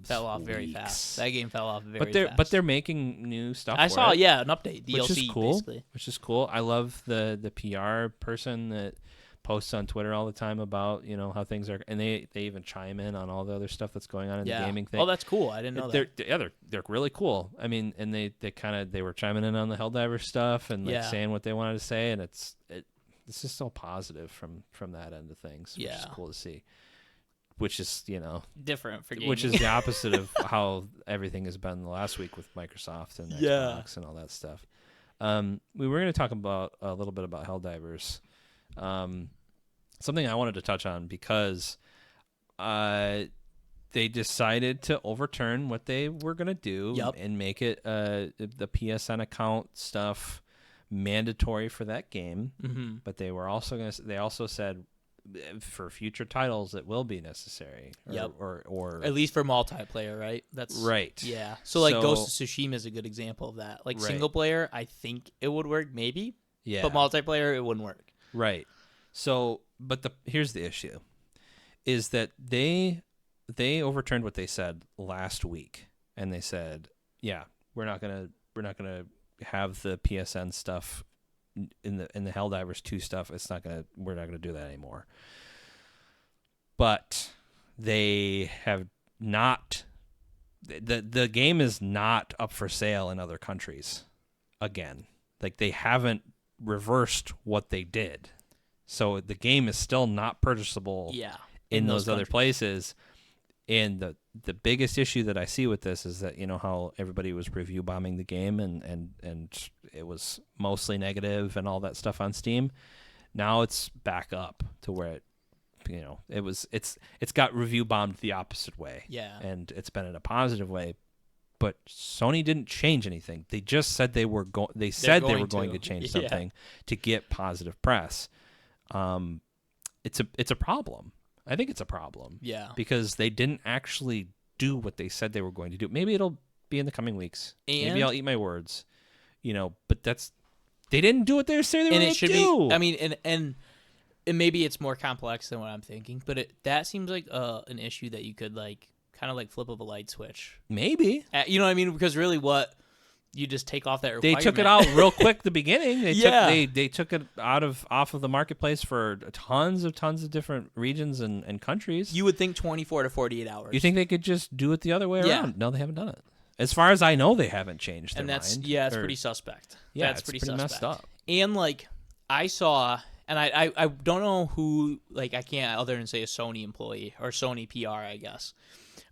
fell off weeks. Very fast. That game fell off very fast. But they're making new stuff. I saw it, an update, DLC, which is cool. basically. Which is cool. I love the PR person that posts on Twitter all the time about how things are, and they even chime in on all the other stuff that's going on in the gaming thing. Oh, that's cool. I didn't know that. They're really cool. I mean, and they were chiming in on the Helldivers stuff and like saying what they wanted to say, and it's just so positive from that end of things, which is cool to see. Which is different for gaming. Which is the opposite of how everything has been the last week with Microsoft and Xbox and all that stuff. We were going to talk about a little bit about Helldivers. Something I wanted to touch on because they decided to overturn what they were going to do and make it the PSN account stuff mandatory for that game. Mm-hmm. But they were also they also said for future titles it will be necessary. Or at least for multiplayer, right? That's right. Yeah. So like Ghost of Tsushima is a good example of that. Like single player, I think it would work maybe. Yeah. But multiplayer, it wouldn't work. Right. So, but here's the issue, is that they overturned what they said last week, and they said, yeah, we're not gonna have the PSN stuff in the Helldivers 2 stuff. We're not gonna do that anymore. But they have not. The game is not up for sale in other countries. Again, like they haven't reversed what they did. So the game is still not purchasable in those other places. And the biggest issue that I see with this is that how everybody was review bombing the game and it was mostly negative and all that stuff on Steam. Now it's back up to where it's got review bombed the opposite way. Yeah. And it's been in a positive way. But Sony didn't change anything. They just said they were going to change something to get positive press. It's a problem. I think it's a problem. Yeah. Because they didn't actually do what they said they were going to do. Maybe it'll be in the coming weeks. Maybe I'll eat my words. But they didn't do what they said they were going to do. I mean, and maybe it's more complex than what I'm thinking, but that seems like an issue that you could kind of like flip of a light switch. Maybe. You know what I mean? Because really you just take off that requirement. They took it out real quick at the beginning. They took it off of the marketplace for tons of different regions and countries. You would think 24 to 48 hours. You think they could just do it the other way around? No, they haven't done it. As far as I know, they haven't changed their mind. It's pretty suspect. Yeah, that's pretty suspect. Messed up. And I saw, and I don't know who, I can't other than say a Sony employee or Sony PR, I guess.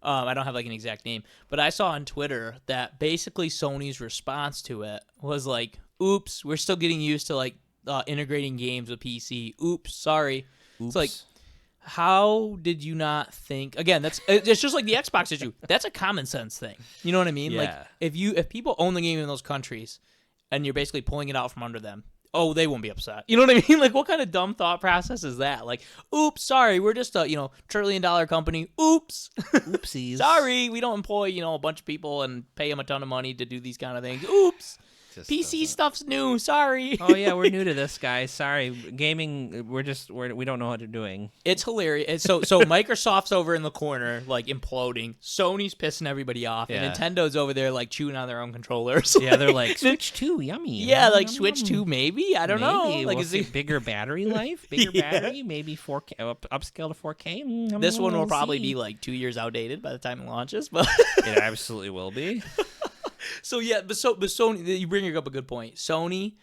I don't have an exact name, but I saw on Twitter that basically Sony's response to it was oops, we're still getting used to integrating games with PC. Oops, sorry. Oops. It's how did you not think? Again, it's just like the Xbox issue. That's a common sense thing. You know what I mean? Yeah. If people own the game in those countries and you're basically pulling it out from under them, they won't be upset. You know what I mean? What kind of dumb thought process is that? Oops, sorry, we're just a $1 trillion company. Oops. Oopsies. Sorry, we don't employ, a bunch of people and pay them a ton of money to do these kind of things. Oops. PC stuff's new. Sorry. Oh yeah, we're new to this, guys. Sorry, gaming. We don't know what they're doing. It's hilarious. So Microsoft's over in the corner, imploding. Sony's pissing everybody off, and Nintendo's over there chewing on their own controllers. Yeah, they're Switch 2, yummy. Yeah, Switch 2, maybe. I don't know. Is it bigger battery life? Bigger battery, maybe 4K, upscale to 4K. This one will probably be 2 years outdated by the time it launches, but it absolutely will be. So Sony, you bring up a good point. Sony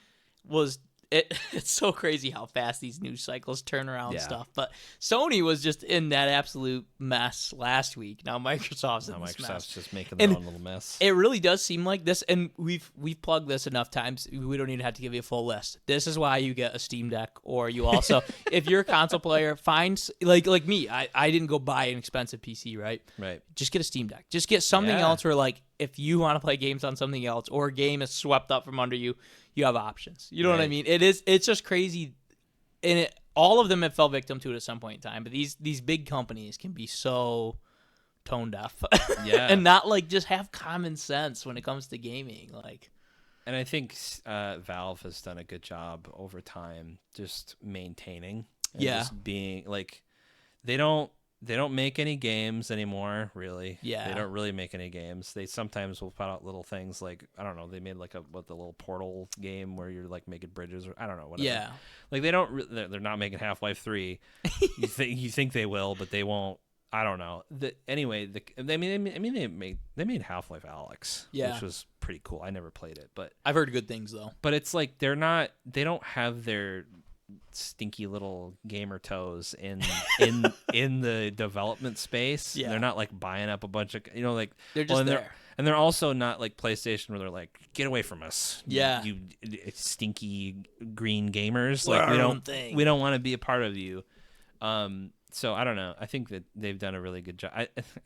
was it's so crazy how fast these news cycles turn around Yeah. stuff. But Sony was just in that absolute mess last week. Now Microsoft's in this mess. Microsoft's just making their And own little mess. It really does seem like this, and we've plugged this enough times. We don't even have to give you a full list. This is why you get a Steam Deck, or you also, if you're a console player, find like me. I didn't go buy an expensive PC, right? Right. Just get a Steam Deck. Just get something Yeah. else where, like, if you want to play games on something else, or a game is swept up from under you, you have options. You know what I Right. mean? It's just crazy, and all of them have fell victim to it at some point in time. But these big companies can be so tone deaf, Yeah. and not like just have common sense when it comes to gaming. Like, And I think Valve has done a good job over time just maintaining. And Yeah. Just being like, they don't make any games anymore, really. Yeah. They don't really make any games. They sometimes will put out little things like, I don't know, they made like the little Portal game where you're like making bridges, or I don't know, whatever. yeah, Like they're not making Half-Life 3. you think they will, but they won't. I don't know. They made Half-Life Alyx, Yeah. which was pretty cool. I never played it, but I've heard good things though. it's like they don't have their stinky little gamer toes in the development space. Yeah. They're not like buying up a bunch of, like, They're just and there. and they're also not like PlayStation where they're like, get away from us. Yeah. You stinky green gamers. We're Like our own thing. we don't want to be a part of you. So I don't know. I think that they've done a really good job.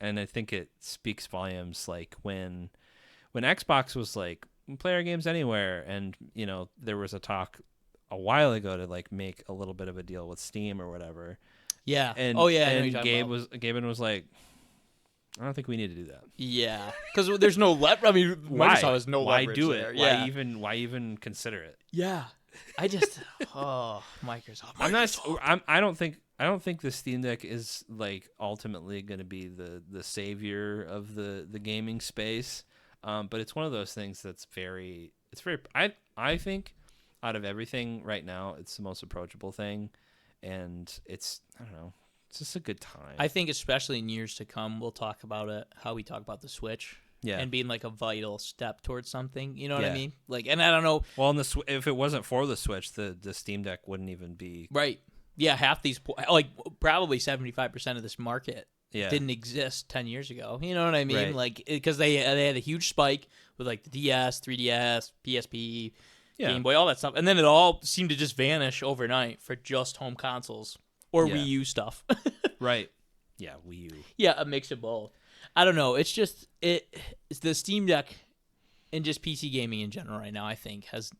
And I think it speaks volumes, like when Xbox was like, play our games anywhere, and there was a talk a while ago to like make a little bit of a deal with Steam or whatever. Yeah. And I know what and you're talking about. Gaben was like, I don't think we need to do that. Yeah, because there's no I mean, Microsoft has no Why leverage do there. it? Yeah. Why even consider it? Yeah. I just Microsoft. I don't think the Steam Deck is like ultimately going to be the savior of the gaming space. But it's one of those things that's very I think out of everything right now, it's the most approachable thing, and it's, I don't know, it's just a good time. I think especially in years to come, we'll talk about it, how we talk about the Switch. Yeah. And being like a vital step towards something. You know what I Yeah. mean? Like, and I don't know. Well, if it wasn't for the Switch, the Steam Deck wouldn't even be. Right. Yeah, half these, like probably 75% of this market Yeah. didn't exist 10 years ago. You know what I mean? Right. Like, because they had a huge spike with like the DS, 3DS, PSP, Yeah. Game Boy, all that stuff. And then it all seemed to just vanish overnight for just home consoles or Yeah. Wii U stuff. Right. Yeah, Wii U. Yeah, a mix of both. I don't know. It's just it's the Steam Deck and just PC gaming in general right now, I think has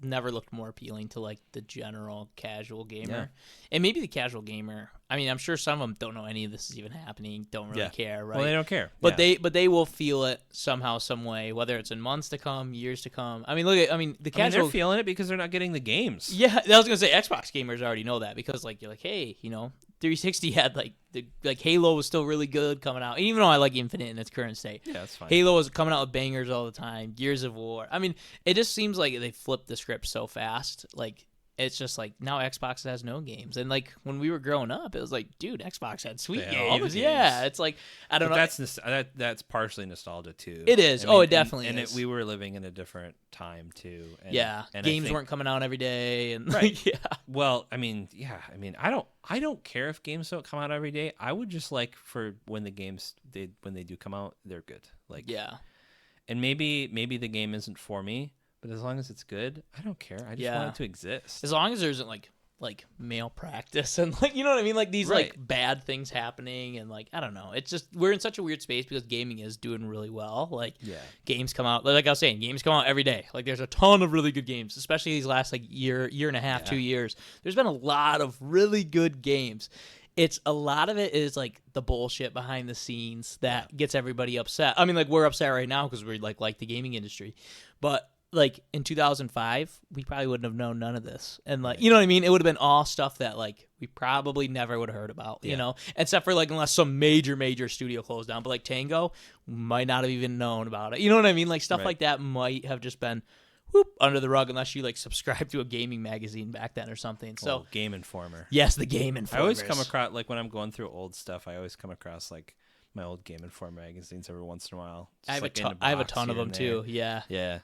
never looked more appealing to like the general casual gamer. Yeah. And maybe the casual gamer. I mean, I'm sure some of them don't know any of this is even happening, don't really care, right? Well, they don't care. But Yeah. they will feel it somehow, some way, whether it's in months to come, years to come. I mean, the I mean, casual. they're feeling it because they're not getting the games. Yeah, I was gonna say Xbox gamers already know that because like you're like, hey, 360 had like Halo was still really good coming out, even though I like Infinite in its current state. Yeah, that's fine. Halo was coming out with bangers all the time. Gears of War. I mean, it just seems like they flipped the script so fast. Like it's just like now Xbox has no games, and like when we were growing up, it was like, dude, Xbox had sweet They had all the games. games. Yeah, it's like I don't But know. that's partially nostalgia too. It is. It definitely and is. we were living in a different time too. And, Yeah, and I games think- weren't coming out every day, and Right. like, yeah, Well, I mean, yeah. I mean, I don't care if games don't come out every day. I would just like for when the games when they do come out, they're good. Like, yeah. And maybe the game isn't for me, but as long as it's good, I don't care. I just Yeah. want it to exist. As long as there isn't like malpractice and like you know what I mean, like these like Right. bad things happening and like I don't know. It's just we're in such a weird space because gaming is doing really well. Like Yeah. games come out like I was saying, games come out every day. Like there's a ton of really good games, especially these last like year and a half, Yeah. 2 years. There's been a lot of really good games. It's a lot of it is like the bullshit behind the scenes that gets everybody upset. I mean, like we're upset right now because we like the gaming industry, but like in 2005, we probably wouldn't have known none of this, and like you know what I mean. It would have been all stuff that like we probably never would have heard about, you Yeah. know, except for like unless some major studio closed down. But like Tango might not have even known about it. You know what I mean? Like stuff Right. like that might have just been whoop under the rug unless you like subscribed to a gaming magazine back then or something. So Well, Game Informer. yes, the Game I Informers. always come across, like when I'm going through old stuff, I always come across like my old Game Informer magazines every once in a while. Just, I have like, a in ton, I have a box ton of here them and there. too. Yeah. Yeah.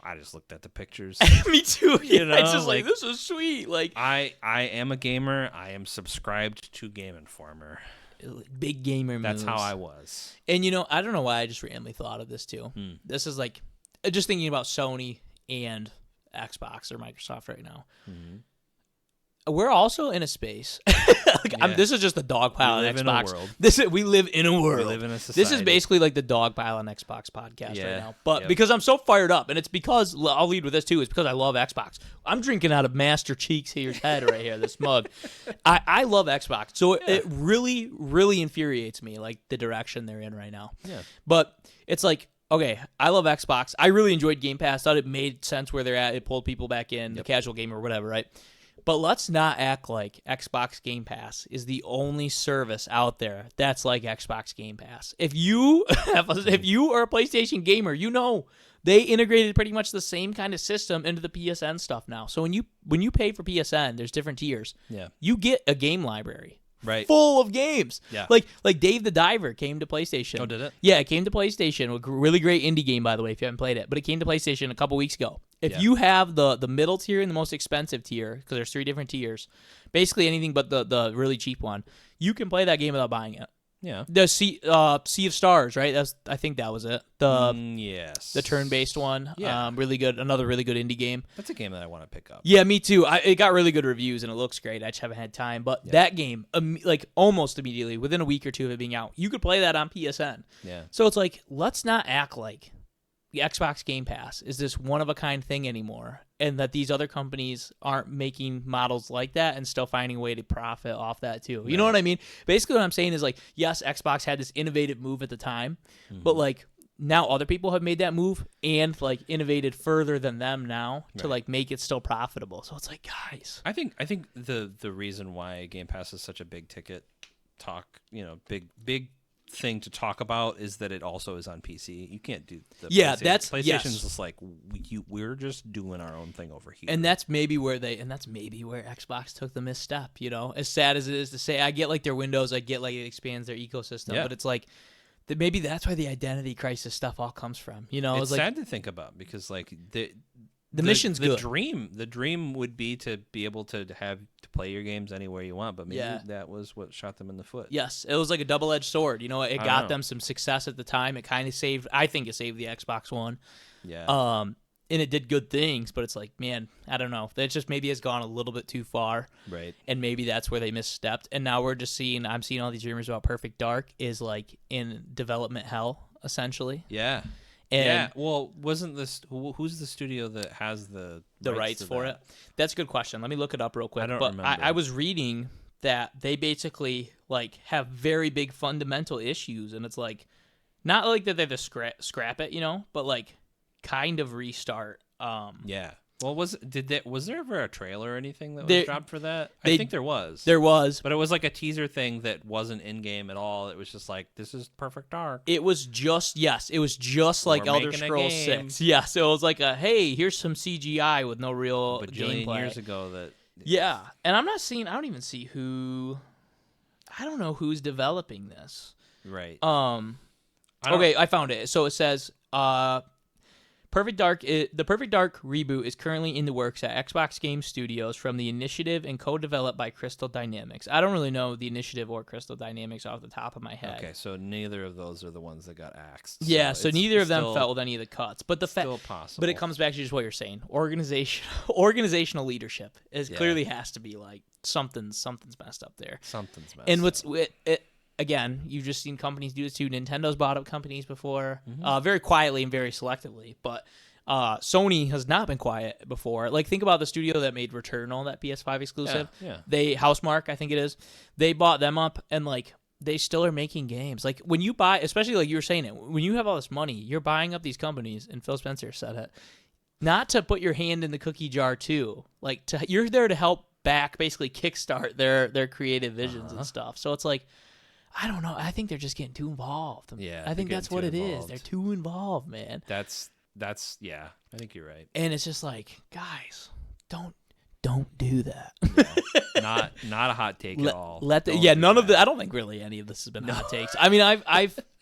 I just looked at the pictures. Me too. You know, it's just like this is sweet. Like I am a gamer. I am subscribed to Game Informer. Big gamer moves. That's how I was. And I don't know why I just randomly thought of this too. This is like just thinking about Sony and Xbox or Microsoft right now. Mm-hmm. We're also in a space. This is just the dog pile on Xbox. We live in a world. We live in a society. This is basically like the dog pile on Xbox podcast right now. But because I'm so fired up, and it's because I'll lead with this too. It's because I love Xbox. I'm drinking out of Master Cheeks Here's head right here. This mug. I love Xbox, so it really, really infuriates me like the direction they're in right now. Yeah. But it's like, okay, I love Xbox. I really enjoyed Game Pass. Thought it made sense where they're at. It pulled people back in, the casual gamer or whatever, right? But let's not act like Xbox Game Pass is the only service out there that's like Xbox Game Pass. If you are a PlayStation gamer, they integrated pretty much the same kind of system into the PSN stuff now. So when you pay for PSN, there's different tiers. Yeah. You get a game library. Right. Full of games. Yeah. Like Dave the Diver came to PlayStation. Oh, did it? Yeah, it came to PlayStation. A really great indie game, by the way, if you haven't played it. But it came to PlayStation a couple weeks ago. If you have the middle tier and the most expensive tier, because there's 3 different tiers, basically anything but the really cheap one, you can play that game without buying it. Yeah. The Sea of Stars, right? I think that was it. Yes. The turn-based one. Yeah. Really good. Another really good indie game. That's a game that I want to pick up. Yeah, me too. It got really good reviews and it looks great. I just haven't had time. But that game, like almost immediately, within a week or two of it being out, you could play that on PSN. Yeah. So it's like, let's not act like the Xbox Game Pass is this one-of-a-kind thing anymore, and that these other companies aren't making models like that and still finding a way to profit off that too. You know what I mean? Basically what I'm saying is like, yes, Xbox had this innovative move at the time, but like now other people have made that move and like innovated further than them now to like make it still profitable. So it's like, guys. I think the reason why Game Pass is such a big ticket big thing to talk about is that it also is on PC. You can't do the PlayStation's just like we're just doing our own thing over here. And that's maybe where Xbox took the misstep, As sad as it is to say, I get like their Windows, I get like it expands their ecosystem, but it's like maybe that's where the identity crisis stuff all comes from, It's like, sad to think about because like the mission's good. The dream would be to be able to play your games anywhere you want, but maybe that was what shot them in the foot. Yes, it was like a double-edged sword. It got them some success at the time. It kind of saved the Xbox One. Yeah. And it did good things, but it's like, man, I don't know. That just maybe has gone a little bit too far. Right. And maybe that's where they misstepped. And now I'm seeing all these rumors about Perfect Dark is like in development hell, essentially. Yeah. And well, wasn't this who's the studio that has the rights for it? That's a good question. Let me look it up real quick. I don't remember. I was reading that they basically like have very big fundamental issues, and it's like not like that they have to scrap it, but like kind of restart. Yeah. Well, was there ever a trailer or anything that was dropped for that? I think there was. There was. But it was like a teaser thing that wasn't in-game at all. It was just like, this is Perfect Dark. It was just like Elder Scrolls 6. Yes, it was like hey, here's some CGI with no real gameplay. Years ago that... Yeah, and I don't even see I don't know who's developing this. Right. Okay, I found it. So it says... Perfect Dark, the Perfect Dark reboot is currently in the works at Xbox Game Studios from the initiative and co-developed by Crystal Dynamics. I don't really know the initiative or Crystal Dynamics off the top of my head. Okay, so neither of those are the ones that got axed. Yeah, so neither of them felt with any of the cuts. But still possible. But it comes back to just what you're saying. Organizational leadership clearly has to be like something's messed up there. Something's messed and what's up. Again, you've just seen companies do this too. Nintendo's bought up companies before, very quietly and very selectively. But Sony has not been quiet before. Like, think about the studio that made Returnal, that PS5 exclusive. Yeah. Housemarque, I think it is. They bought them up, and like they still are making games. Like when you buy, especially like you were saying it, when you have all this money, you're buying up these companies. And Phil Spencer said it, not to put your hand in the cookie jar too. Like you're there to help back, basically kickstart their creative visions and stuff. So it's like. I don't know. I think they're just getting too involved. Yeah, I think that's what it is. They're too involved, man. That's yeah. I think you're right. And it's just like, guys, don't do that. Yeah. Not a hot take at all. None of the. I don't think really any of this has been hot takes. I mean,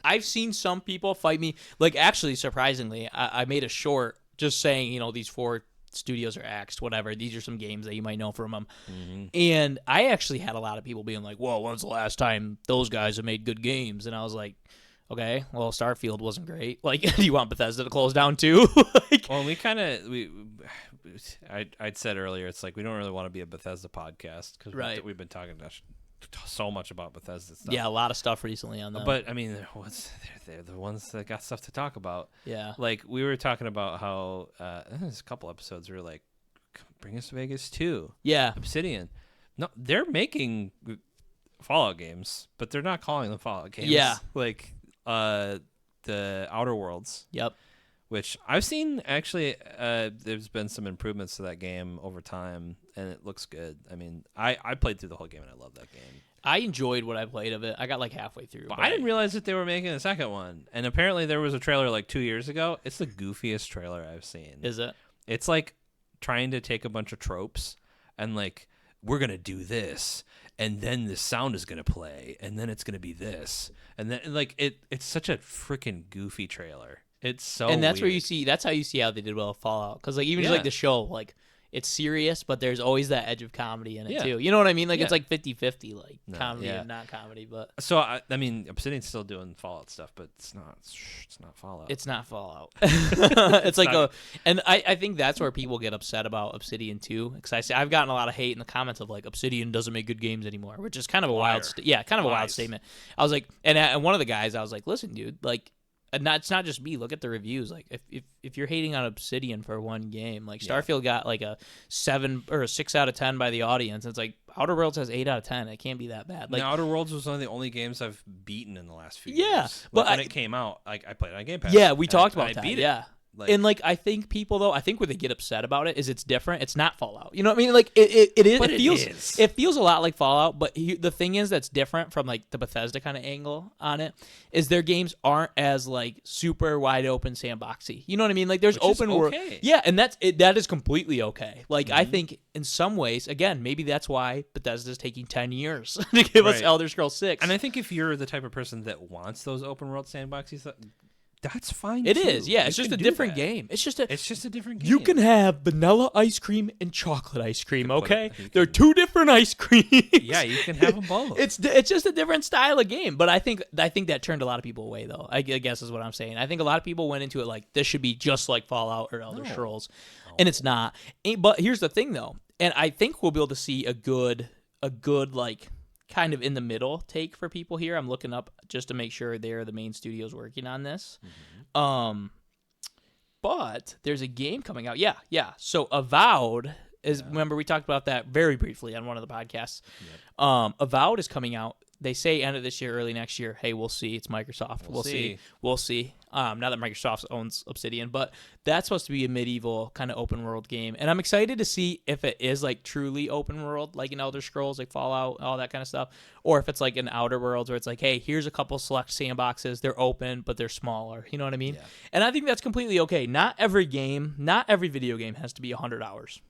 I've seen some people fight me. Like actually, surprisingly, I made a short just saying, these 4 studios are axed, whatever. These are some games that you might know from them. Mm-hmm. And I actually had a lot of people being like, well, when's the last time those guys have made good games? And I was like, okay, well, Starfield wasn't great. Like, do you want Bethesda to close down too? Well, I'd said earlier, it's like we don't really want to be a Bethesda podcast because we've been talking so much about Bethesda stuff. Yeah, a lot of stuff recently on them. But I mean, they're the ones that got stuff to talk about. Yeah, like we were talking about how there's a couple episodes where we were like, bring us Vegas 2. Yeah, Obsidian. No, they're making Fallout games, but they're not calling them Fallout games. Yeah, like the Outer Worlds. Yep. Which I've seen actually. There's been some improvements to that game over time, and it looks good. I mean, I played through the whole game and I love that game. I enjoyed what I played of it. I got like halfway through. But I didn't realize that they were making a second one. And apparently there was a trailer like 2 years ago. It's the goofiest trailer I've seen. Is it? It's like trying to take a bunch of tropes and like, we're going to do this. And then the sound is going to play. And then it's going to be this. And then like it's such a freaking goofy trailer. It's so And that's weird. where you see, that's how you see how they did well with Fallout. Because like even just like the show, like it's serious, but there's always that edge of comedy in it too. You know what I mean? Like it's like 50-50, like comedy and not comedy. But so I mean, Obsidian's still doing Fallout stuff, but it's not Fallout. It's not Fallout. It's like and I think that's where people get upset about Obsidian too. Because I've gotten a lot of hate in the comments of like Obsidian doesn't make good games anymore, which is kind of a wild statement. I was like, and one of the guys, I was like, listen, dude, like. It's not just me. Look at the reviews. Like if you're hating on Obsidian for one game, like Starfield got like a 7 or a 6 out of 10 by the audience. It's like Outer Worlds has 8 out of 10. It can't be that bad. Like Outer Worlds was one of the only games I've beaten in the last few years. But when it came out, I played it on Game Pass. Yeah, we talked about that. I beat it. Yeah. And like I think people though, I think where they get upset about it is it's different. It's not Fallout. You know what I mean? Like it is. But it feels a lot like Fallout. But the thing is that's different from like the Bethesda kind of angle on it is their games aren't as like super wide open sandboxy. You know what I mean? Like there's open world. Yeah, and that is completely okay. Like I think in some ways, again, maybe that's why Bethesda's taking 10 years to give us Elder Scrolls 6. And I think if you're the type of person that wants those open world sandboxy stuff. That's fine. It is, yeah. It's just a different game. It's just a different game. You can have vanilla ice cream and chocolate ice cream, okay? They're 2 different ice creams. Yeah, you can have them both. It's just a different style of game. But I think that turned a lot of people away, though. I guess is what I'm saying. I think a lot of people went into it like this should be just like Fallout or Elder Scrolls, and it's not. But here's the thing, though, and I think we'll be able to see a good like. Kind of in the middle take for people here. I'm looking up just to make sure they're the main studios working on this. Mm-hmm. But there's a game coming out. Yeah. So Avowed is. Remember we talked about that very briefly on one of the podcasts. Yep. Avowed is coming out. They say end of this year, early next year. Hey, we'll see. It's Microsoft. We'll see. Now that Microsoft owns Obsidian, but that's supposed to be a medieval kind of open world game, and I'm excited to see if it is like truly open world, like in Elder Scrolls, like Fallout, all that kind of stuff, or if it's like in Outer Worlds where it's like, hey, here's a couple select sandboxes. They're open, but they're smaller. You know what I mean? Yeah. And I think that's completely okay. Not every video game has to be 100 hours.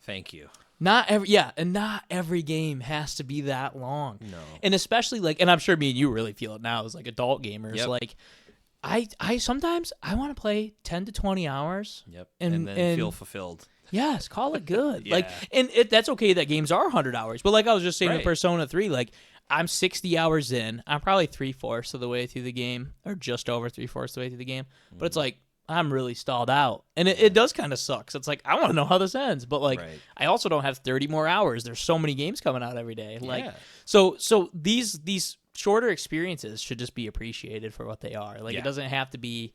Thank you. Not every game has to be that long. No. And especially like, and I'm sure me and you really feel it now as like adult gamers. Yep. Like, I sometimes I want to play 10 to 20 hours. Yep. And then feel fulfilled. Yes, call it good. Like, and that's okay that games are 100 hours. But like I was just saying with Persona 3, like I'm 60 hours in. I'm probably 3/4 of the way through the game, or just over 3/4 of the way through the game. But it's like, I'm really stalled out. And it does kind of suck. So it's like, I want to know how this ends. But like, I also don't have 30 more hours. There's so many games coming out every day. Like, so these shorter experiences should just be appreciated for what they are. Like, it doesn't have to be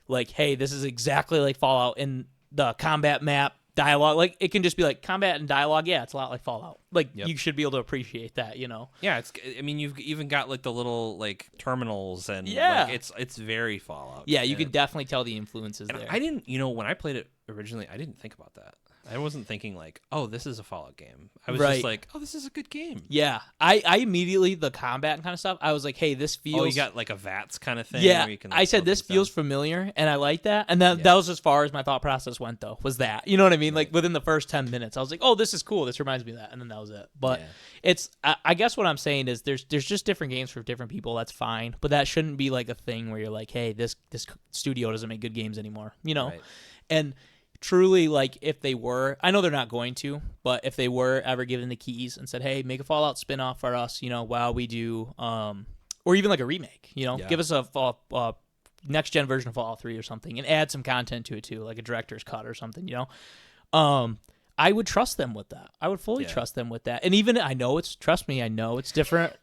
like, hey, this is exactly like Fallout in the combat map dialogue. Like, it can just be like combat and dialogue. Yeah, it's a lot like Fallout. Like, you should be able to appreciate that, you know? Yeah, I mean, you've even got like the little like terminals and like, it's very Fallout. Yeah, you can definitely tell the influences there. I didn't, when I played it originally, I didn't think about that. I wasn't thinking like, oh, this is a Fallout game. I was Right. just like, oh, this is a good game. Yeah, I immediately, the combat and kind of stuff, I was like, hey, this feels... Oh, you got like a VATS kind of thing? Yeah, where you can, like, I said slow this things feels down. familiar, and I like that. And that was as far as my thought process went, though, was that. You know what I mean? Right. Like, within the first 10 minutes, I was like, oh, this is cool. This reminds me of that. And then that was it. But Yeah. it's, I guess what I'm saying is there's just different games for different people. That's fine. But that shouldn't be like a thing where you're like, hey, this studio doesn't make good games anymore. You know? Right. And truly, like, if they were, I know they're not going to, but if they were ever given the keys and said, hey, make a Fallout spinoff for us, you know, while we do, or even like a remake, you know, Yeah. give us a next gen version of Fallout 3 or something and add some content to it too, like a director's cut or something, you know. I would trust them with that. I would fully trust them with that. And even I know it's different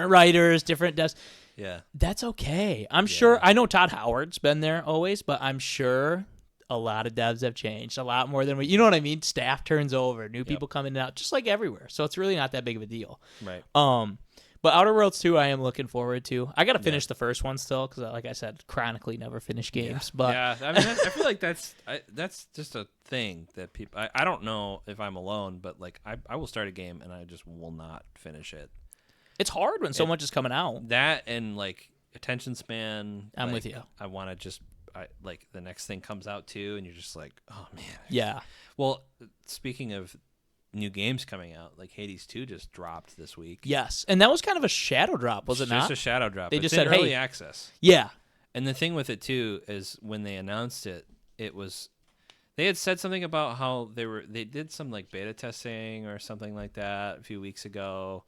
writers, different devs. Yeah. That's okay. I'm sure. I know Todd Howard's been there always, but I'm sure a lot of devs have changed a lot more than you know what I mean? Staff turns over, new people come in and out, just like everywhere. So it's really not that big of a deal. Right. But Outer Worlds 2, I am looking forward to. I got to finish the first one still because, like I said, chronically never finish games. But yeah, I mean, I feel like that's just a thing that people. I don't know if I'm alone, but like I will start a game and I just will not finish it. it's hard when so much is coming out. That and like attention span. I'm like, with you. I want to just like the next thing comes out too, and you're just like, oh man. Yeah. Well, speaking of new games coming out, like Hades 2 just dropped this week. Yes. And that was kind of a shadow drop, was it not? Just a shadow drop. They It's just in said, hey. early access. Yeah. And the thing with it too is when they announced it, it was they had said something about how they did some like beta testing or something like that a few weeks ago,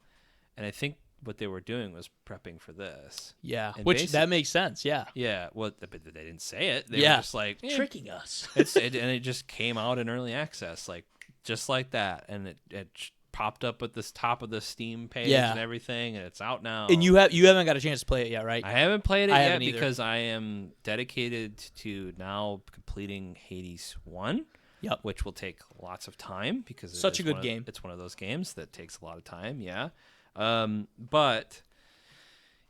and I think what they were doing was prepping for this. Yeah. And Which that makes sense. Yeah. Yeah, well, but they didn't say it. They Yeah. were just like Tricking us. and it just came out in early access, like just like that, and it popped up at this top of the Steam page and everything, and it's out now. And you haven't got a chance to play it yet, right? I haven't played it I yet haven't either. because I am dedicated to now completing Hades 1. Yep. Which will take lots of time because it Such is a good game. It's one of those games that takes a lot of time, yeah. But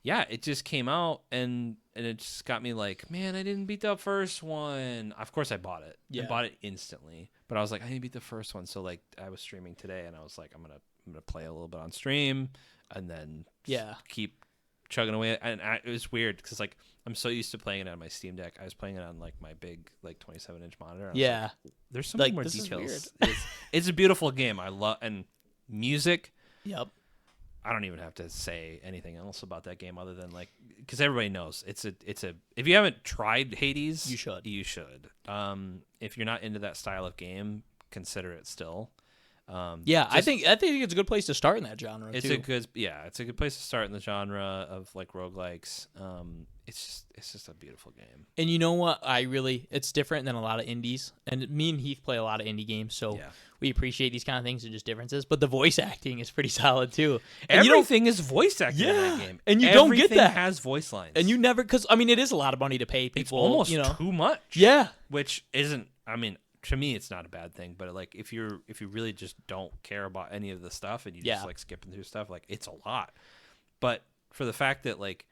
yeah, it just came out and it just got me like, man, I didn't beat the first one. Of course I bought it. Yeah. I bought it instantly. But I was like, I need to beat the first one. So like I was streaming today and I was like, I'm gonna play a little bit on stream and then keep chugging away. And it was weird because like I'm so used to playing it on my Steam Deck. I was playing it on like my big like 27-inch monitor. Yeah. Like, there's so Like, many more this is details. It's a beautiful game. I love and music. Yep. I don't even have to say anything else about that game other than like because everybody knows it's a if you haven't tried Hades, You should. If you're not into that style of game, consider it still. I think it's a good place to start in that genre It's too. it's a good place to start in the genre of like roguelikes. It's just a beautiful game. And you know what? It's different than a lot of indies. And me and Heath play a lot of indie games, so we appreciate these kind of things and just differences. But the voice acting is pretty solid too. And Everything is voice acting in that game, and you don't get Everything that. has voice lines, And you never, because I mean, it is a lot of money to pay people. it's almost you know, too much. yeah, Which isn't. I mean, to me, it's not a bad thing. But like, if you really just don't care about any of the stuff and you just like skipping through stuff, like it's a lot. But for the fact that like,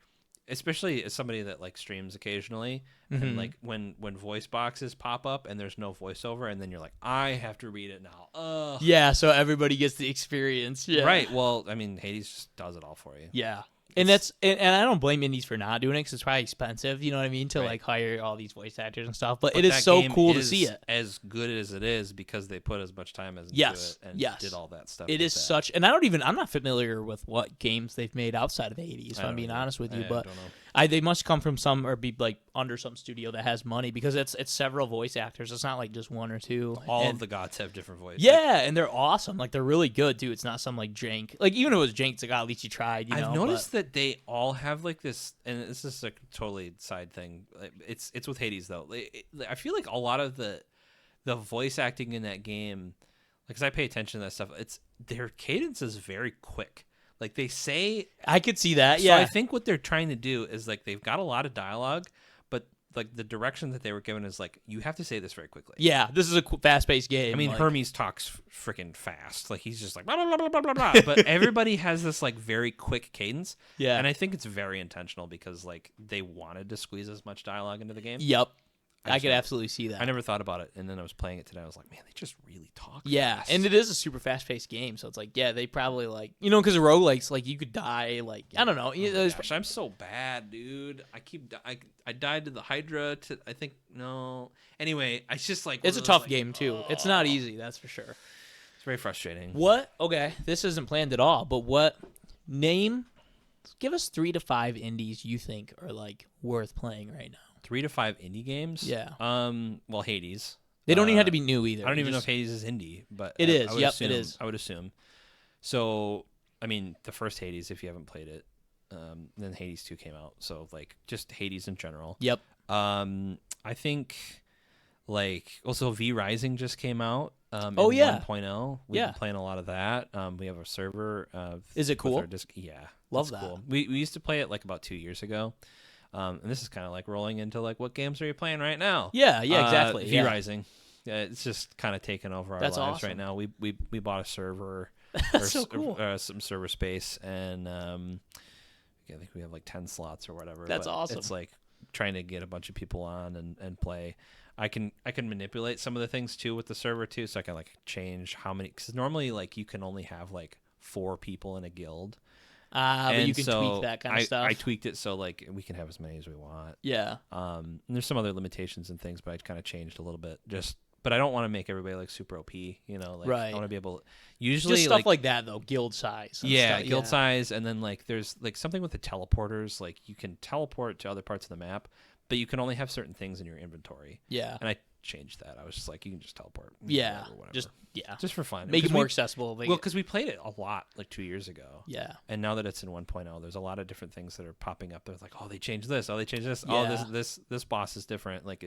especially as somebody that like streams occasionally, and like when voice boxes pop up and there's no voiceover, and then you're like, I have to read it now. Ugh. yeah. So everybody gets the experience. Yeah, Right. Well, I mean, Hades just does it all for you. Yeah. And I don't blame indies for not doing it because it's probably expensive, you know what I mean, to like hire all these voice actors and stuff. But it is that so game cool to is see it. as good as it is because they put as much time as into Yes, it and yes. did all that stuff. It is such, and I'm not familiar with what games they've made outside of Hades, if I'm being honest with you. But don't know. they must come from some or be like under some studio that has money because it's several voice actors. It's not like just one or two. All of the gods have different voices. Yeah, and they're awesome. Like they're really good too. It's not some like jank. Like even if it was jank, it's like at least you tried. You know, I've noticed that they all have like this, and this is a totally side thing. It's with Hades though. I feel like a lot of the voice acting in that game, because I pay attention to that stuff. Their cadence is very quick. Like they say, I could see that. so Yeah, I think what they're trying to do is like they've got a lot of dialogue, but like the direction that they were given is like you have to say this very quickly. yeah. This is a fast-paced game. I mean, like, Hermes talks freaking fast. Like he's just like blah, blah, blah, blah, blah, blah. But everybody has this like very quick cadence. Yeah. And I think it's very intentional because like they wanted to squeeze as much dialogue into the game. Yep. I could absolutely see that. I never thought about it, and then I was playing it today. I was like, man, they just really talk. Yeah, fast. and it is a super fast-paced game, so it's like, yeah, they probably like, because roguelikes, like you could die, like I don't know. Gosh, I'm so bad, dude. I died to the Hydra. I think no. Anyway, it's just like it's a tough game too. It's not easy, that's for sure. It's very frustrating. What? Okay, this isn't planned at all, but give us 3 to 5 indies you think are like worth playing right now. 3 to 5 indie games. Yeah. Well, Hades. They don't even have to be new either. I don't even know if Hades is indie, but it is. Yep, assume, it is. I would assume. So, I mean, the first Hades, if you haven't played it, then Hades 2 came out. So, like, just Hades in general. Yep. I think, like, also V Rising just came out. In 1.0. We've been playing a lot of that. We have a server. Is it cool? Yeah. Love that. Cool. We used to play it like about 2 years ago. And this is kind of like rolling into like what games are you playing right now? Yeah, exactly. V Rising. Yeah, it's just kind of taking over our lives awesome. right now. We bought a server. That's so cool. Some server space, and I think we have like 10 slots or whatever. That's awesome. It's like trying to get a bunch of people on and play. I can manipulate some of the things too with the server too, so I can like change how many. Because normally like you can only have like 4 people in a guild. But you can tweak that kind of stuff. I tweaked it so like we can have as many as we want. Yeah. And there's some other limitations and things, but I kind of changed a little bit. But I don't want to make everybody like super OP. Like right. I want to be able. Usually just stuff like that though, guild size. Guild size, and then like there's like something with the teleporters. Like you can teleport to other parts of the map, but you can only have certain things in your inventory. Yeah. And I changed that. I was just like, you can just teleport. Yeah. Whatever. Just for fun. Make it more accessible. Well, because we played it a lot like 2 years ago. Yeah. And now that it's in 1.0, there's a lot of different things that are popping up. There's like, oh, they changed this. Oh, they changed this. Yeah. Oh, this boss is different. Like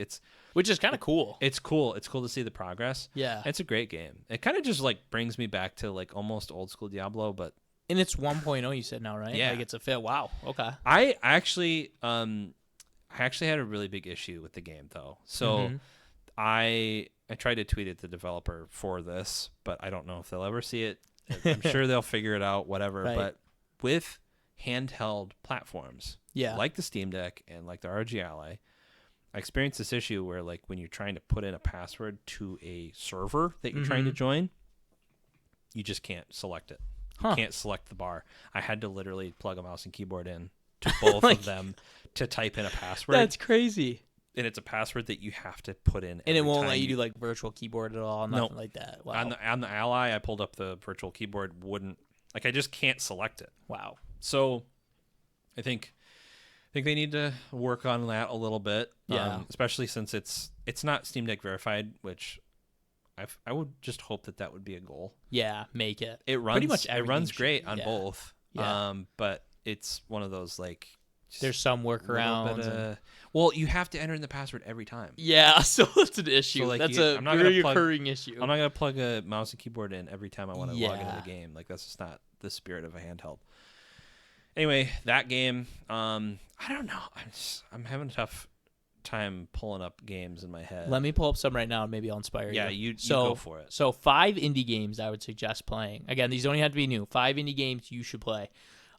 which is kind of cool. It's cool. It's cool to see the progress. Yeah. It's a great game. It kind of just like brings me back to like almost old school Diablo, but. And it's 1.0, you said now, right? Yeah. Like it's a fit. Wow. Okay. I actually had a really big issue with the game though. So I tried to tweet at the developer for this, but I don't know if they'll ever see it. I'm sure they'll figure it out, whatever. Right. But with handheld platforms, like the Steam Deck and like the ROG Ally, I experienced this issue where like when you're trying to put in a password to a server that you're trying to join, you just can't select it. You can't select the bar. I had to literally plug a mouse and keyboard in to both of them to type in a password. That's crazy. And it's a password that you have to put in. And it won't let you do like virtual keyboard at all, nothing like that. Wow. On the Ally, I pulled up the virtual keyboard. I just can't select it. Wow. So, I think they need to work on that a little bit. Yeah. Especially since it's not Steam Deck verified, which I would just hope that would be a goal. Yeah, make it. It runs pretty much. It runs great on both. Yeah. But it's one of those like. There's some workarounds. Well, you have to enter in the password every time. Yeah, so that's an issue. So, like, that's a very recurring issue. I'm not going to plug a mouse and keyboard in every time I want to log into the game. Like, that's just not the spirit of a handheld. Anyway, that game, I don't know. I'm having a tough time pulling up games in my head. Let me pull up some right now, and maybe I'll inspire you. Yeah, you go for it. So 5 indie games I would suggest playing. Again, these don't even have to be new. 5 indie games you should play.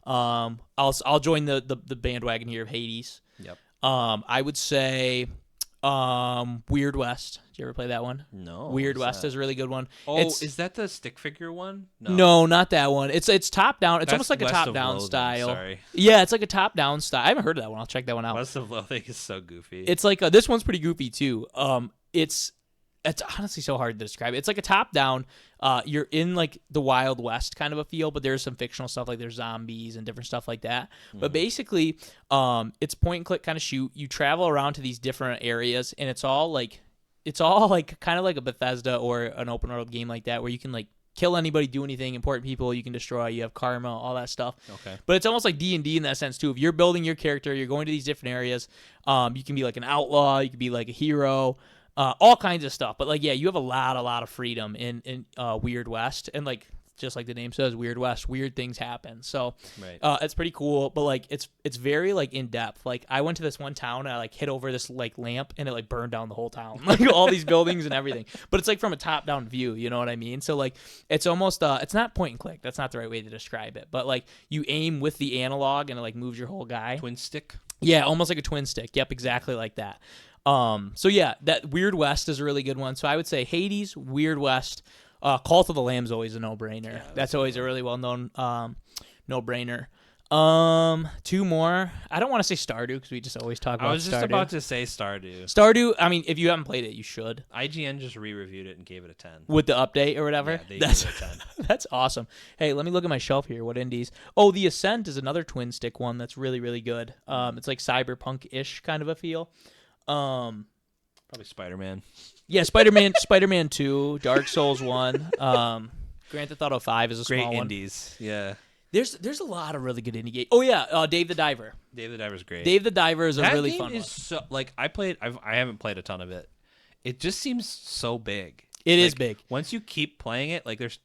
I'll join the bandwagon here of Hades. Yep. I would say Weird West. Did you ever play that one? No. Weird West is a really good one. Oh, is that the stick figure one? No, not that one. It's top down. It's almost like a top down style. Sorry. Yeah, it's like a top down style. I haven't heard of that one. I'll check that one out. West of Loathing is so goofy. It's like this one's pretty goofy too. It's honestly so hard to describe. It's like a top down. You're in like the Wild West kind of a feel, but there's some fictional stuff like there's zombies and different stuff like that. But basically, it's point and click kind of shoot. You travel around to these different areas, and it's all like kind of like a Bethesda or an open world game like that, where you can like kill anybody, do anything, important people you can destroy. You have karma, all that stuff. Okay. But it's almost like D&D in that sense too. If you're building your character, you're going to these different areas. You can be like an outlaw. You can be like a hero. All kinds of stuff, but like you have a lot of freedom in Weird West, and like just like the name says, Weird West, weird things happen. So it's pretty cool, but like it's very like in depth. Like I went to this one town and I like hit over this like lamp and it like burned down the whole town, like all these buildings and everything. But it's like from a top down view, you know what I mean? So like it's almost it's not point and click. That's not the right way to describe it, but like you aim with the analog and it like moves your whole guy. Twin stick. Yeah, almost like a twin stick. Yep, exactly like that. So yeah, that Weird West is a really good one. So I would say Hades, Weird West, Cult of the Lamb's always a no-brainer. Yeah, that's always a really well-known no-brainer. Two more. I don't want to say Stardew because we just always talk about Stardew. I was just about to say Stardew. Stardew, I mean, if you haven't played it, you should. IGN just re-reviewed it and gave it a 10. With the update or whatever? Yeah, they gave it a 10. That's awesome. Hey, let me look at my shelf here. What indies? Oh, The Ascent is another twin stick one that's really, really good. It's like cyberpunk-ish kind of a feel. Probably Spider-Man. Yeah, Spider-Man 2, Dark Souls 1, Grand Theft Auto 5 is a small one. Great indies, yeah. There's a lot of really good indie games. Oh yeah, Dave the Diver. Dave the Diver's great. Dave the Diver is a really fun one. So, like, I haven't played a ton of it. It just seems so big. It is big. Once you keep playing it, like there's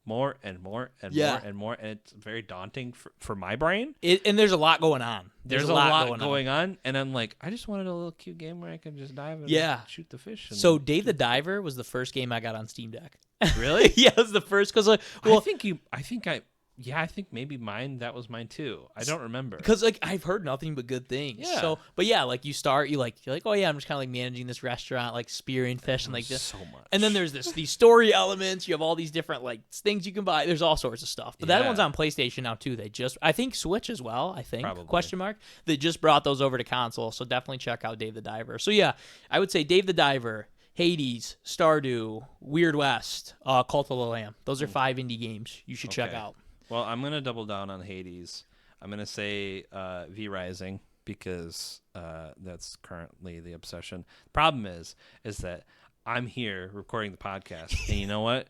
more and more and more and more, and it's very daunting for my brain. And there's a lot going on. There's a lot going on, and I'm like, I just wanted a little cute game where I can just dive and shoot the fish. So Dave the Diver was the first game I got on Steam Deck. Really? Yeah, it was the first because I think maybe that was mine too. I don't remember. Because like I've heard nothing but good things. Yeah. So, but yeah, like you're like, oh yeah, I'm just kind of like managing this restaurant, like spearing fish and like this. So much. And then there's these story elements. You have all these different like things you can buy. There's all sorts of stuff. But that one's on PlayStation now too. I think Switch as well. I think Probably. question mark. They just brought those over to console. So definitely check out Dave the Diver. So yeah, I would say Dave the Diver, Hades, Stardew, Weird West, Cult of the Lamb. Those are 5 indie games you should check out. Well, I'm going to double down on Hades. I'm going to say V Rising because that's currently the obsession. Problem is that I'm here recording the podcast, and you know what?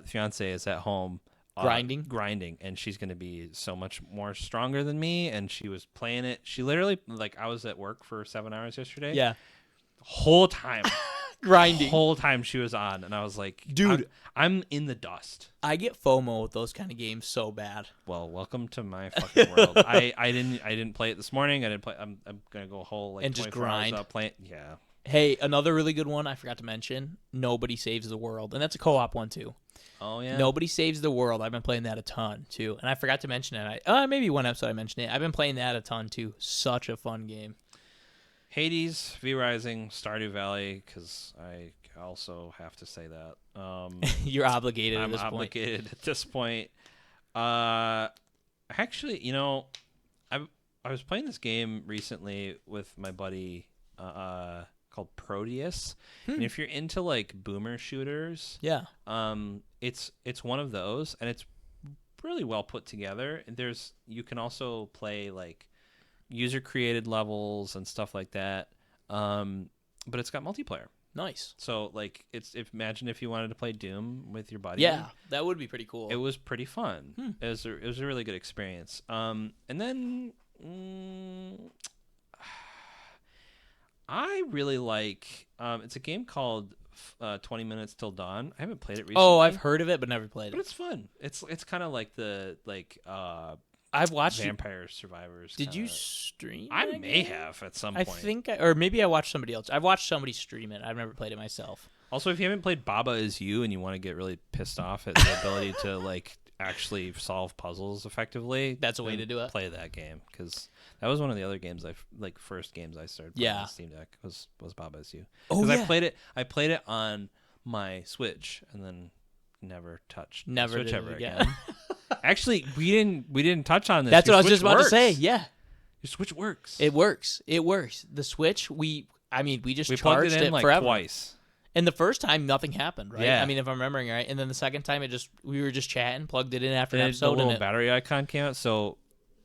Fiance is at home grinding, and she's going to be so much more stronger than me, and she was playing it. She literally, like, I was at work for 7 hours yesterday. Yeah. Whole time. Grinding. Whole time she was on, and I was like, dude, I'm in the dust. I get FOMO with those kind of games so bad. Well, welcome to my fucking world. I didn't play it this morning. I didn't play. I'm gonna go a whole like and just 24 grind. hours playing. Yeah. Hey, another really good one I forgot to mention. Nobody Saves the World, and that's a co-op one too. Oh yeah. Nobody Saves the World. I've been playing that a ton too, and I forgot to mention it. Maybe one episode I mentioned it. I've been playing that a ton too. Such a fun game. Hades, V Rising, Stardew Valley, because I also have to say that. You're obligated I'm at this point. obligated at this point. Actually, I was playing this game recently with my buddy called Proteus. And if you're into like boomer shooters, it's one of those, and it's really well put together. And you can also play like user created levels and stuff like that, but it's got multiplayer. Nice. So like imagine if you wanted to play Doom with your buddy. Yeah, that would be pretty cool. It was pretty fun. It was a really good experience. And then I really like it's a game called 20 Minutes Till Dawn. I haven't played it recently. Oh, I've heard of it but never played it. But it's fun. It's kind of like I've watched Vampire Survivors. Did you stream? I may have at some point. I think, or maybe I watched somebody else. I've watched somebody stream it. I've never played it myself. Also, if you haven't played Baba Is You and you want to get really pissed off at the ability to like actually solve puzzles effectively, that's a way to do it. Play that game, because that was one of the other games first games I started playing on Steam Deck was Baba Is You. Oh yeah. I played it on my Switch and then never touched Switch ever again. Actually, we didn't touch on this. That's Your what I was Switch just about works. to say. Yeah, your Switch works. It works. The Switch, we just we charged plugged it in like forever. Twice. And the first time, nothing happened, right? Yeah. I mean, if I'm remembering right. And then the second time, we were just chatting, plugged it in after an And episode. the little battery icon came out. So,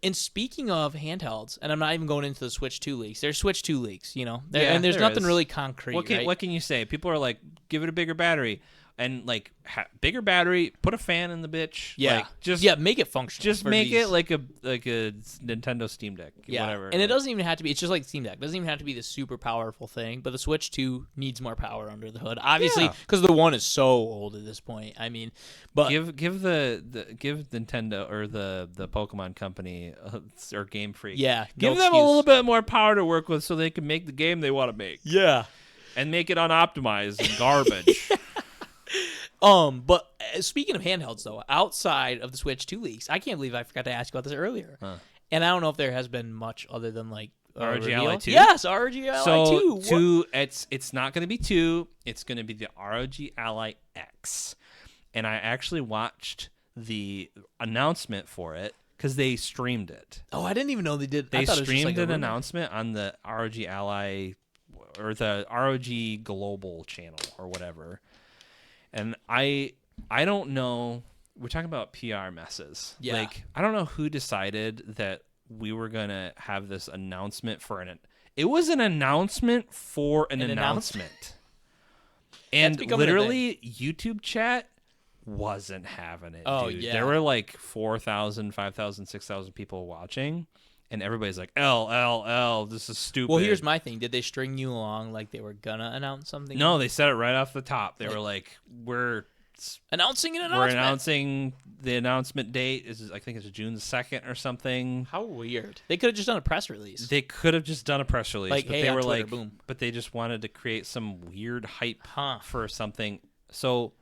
and speaking of handhelds, and I'm not even going into the Switch 2 leaks. There's Switch 2 leaks, and there's nothing really concrete. What can you say? People are like, give it a bigger battery. And like bigger battery, put a fan in the bitch. Yeah, like, make it functional. Just make it like a Nintendo Steam Deck. Whatever. And it doesn't even have to be. It's just like the Steam Deck. It doesn't even have to be the super powerful thing. But the Switch 2 needs more power under the hood, obviously, because the one is so old at this point. I mean, but give Nintendo or the Pokemon company or Game Freak. Yeah, give them a little bit more power to work with so they can make the game they want to make. Yeah, and make it unoptimized and garbage. But speaking of handhelds, though, outside of the Switch 2 leaks, I can't believe I forgot to ask you about this earlier. And I don't know if there has been much other than like ROG reveal? Ally 2? Yes, ROG Ally So 2. 2, it's not going to be 2. It's going to be the ROG Ally X. And I actually watched the announcement for it because they streamed it. Oh, I didn't even know they did. They I thought it was just streamed like an announcement on the ROG Ally or the ROG Global channel or whatever. And I don't know. We're talking about PR messes. Yeah. Like, I don't know who decided that we were going to have this announcement for it was an announcement for an announcement. And literally YouTube chat wasn't having it, dude. Yeah. There were like 4,000, 5,000, 6,000 people watching, and everybody's like, L, this is stupid. Well, here's my thing. Did they string you along like they were gonna announce something? No, they said it right off the top. They were like, we're announcing an announcement. We're announcing the announcement date. I think it's June 2nd or something. How weird. They could have just done a press release. They could have just done a press release. Like, but hey, they on were Twitter, like, boom. But they just wanted to create some weird hype for something. So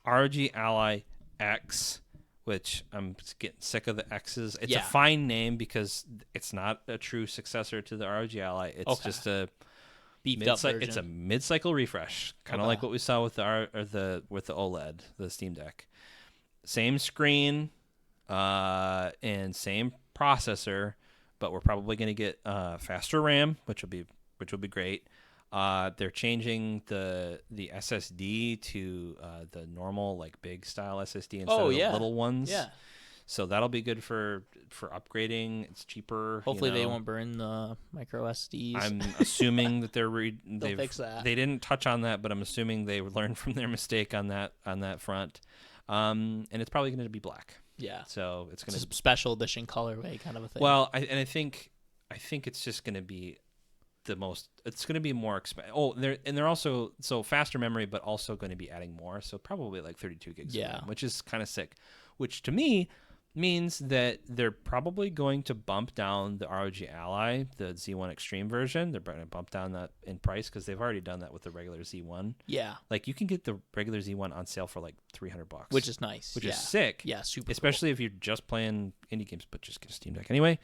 ROG Ally X, which I'm getting sick of the X's. It's a fine name because it's not a true successor to the ROG Ally. It's just a beefed up version. It's a mid-cycle refresh, kind of like what we saw with the OLED, the Steam Deck. Same screen, and same processor, but we're probably going to get faster RAM, which will be great. They're changing the SSD to the normal, like, big style SSD instead of the little ones. Yeah. So that'll be good for upgrading. It's cheaper. Hopefully they won't burn the micro SDs. I'm assuming that they'll fix that. They didn't touch on that, but I'm assuming they learned from their mistake on that front. And it's probably going to be black. Yeah. So it's going to be special edition colorway kind of a thing. Well, I think it's just going to be it's going to be more expensive. Oh, they're also faster memory, but also going to be adding more. So probably like 32 gigs of RAM, which is kind of sick. Which to me means that they're probably going to bump down the ROG Ally, the Z1 Extreme version. They're going to bump down that in price because they've already done that with the regular Z1. Yeah. Like, you can get the regular Z1 on sale for like $300, which is nice. Which is sick. Yeah, super. Especially if you're just playing indie games, but just get a Steam Deck anyway.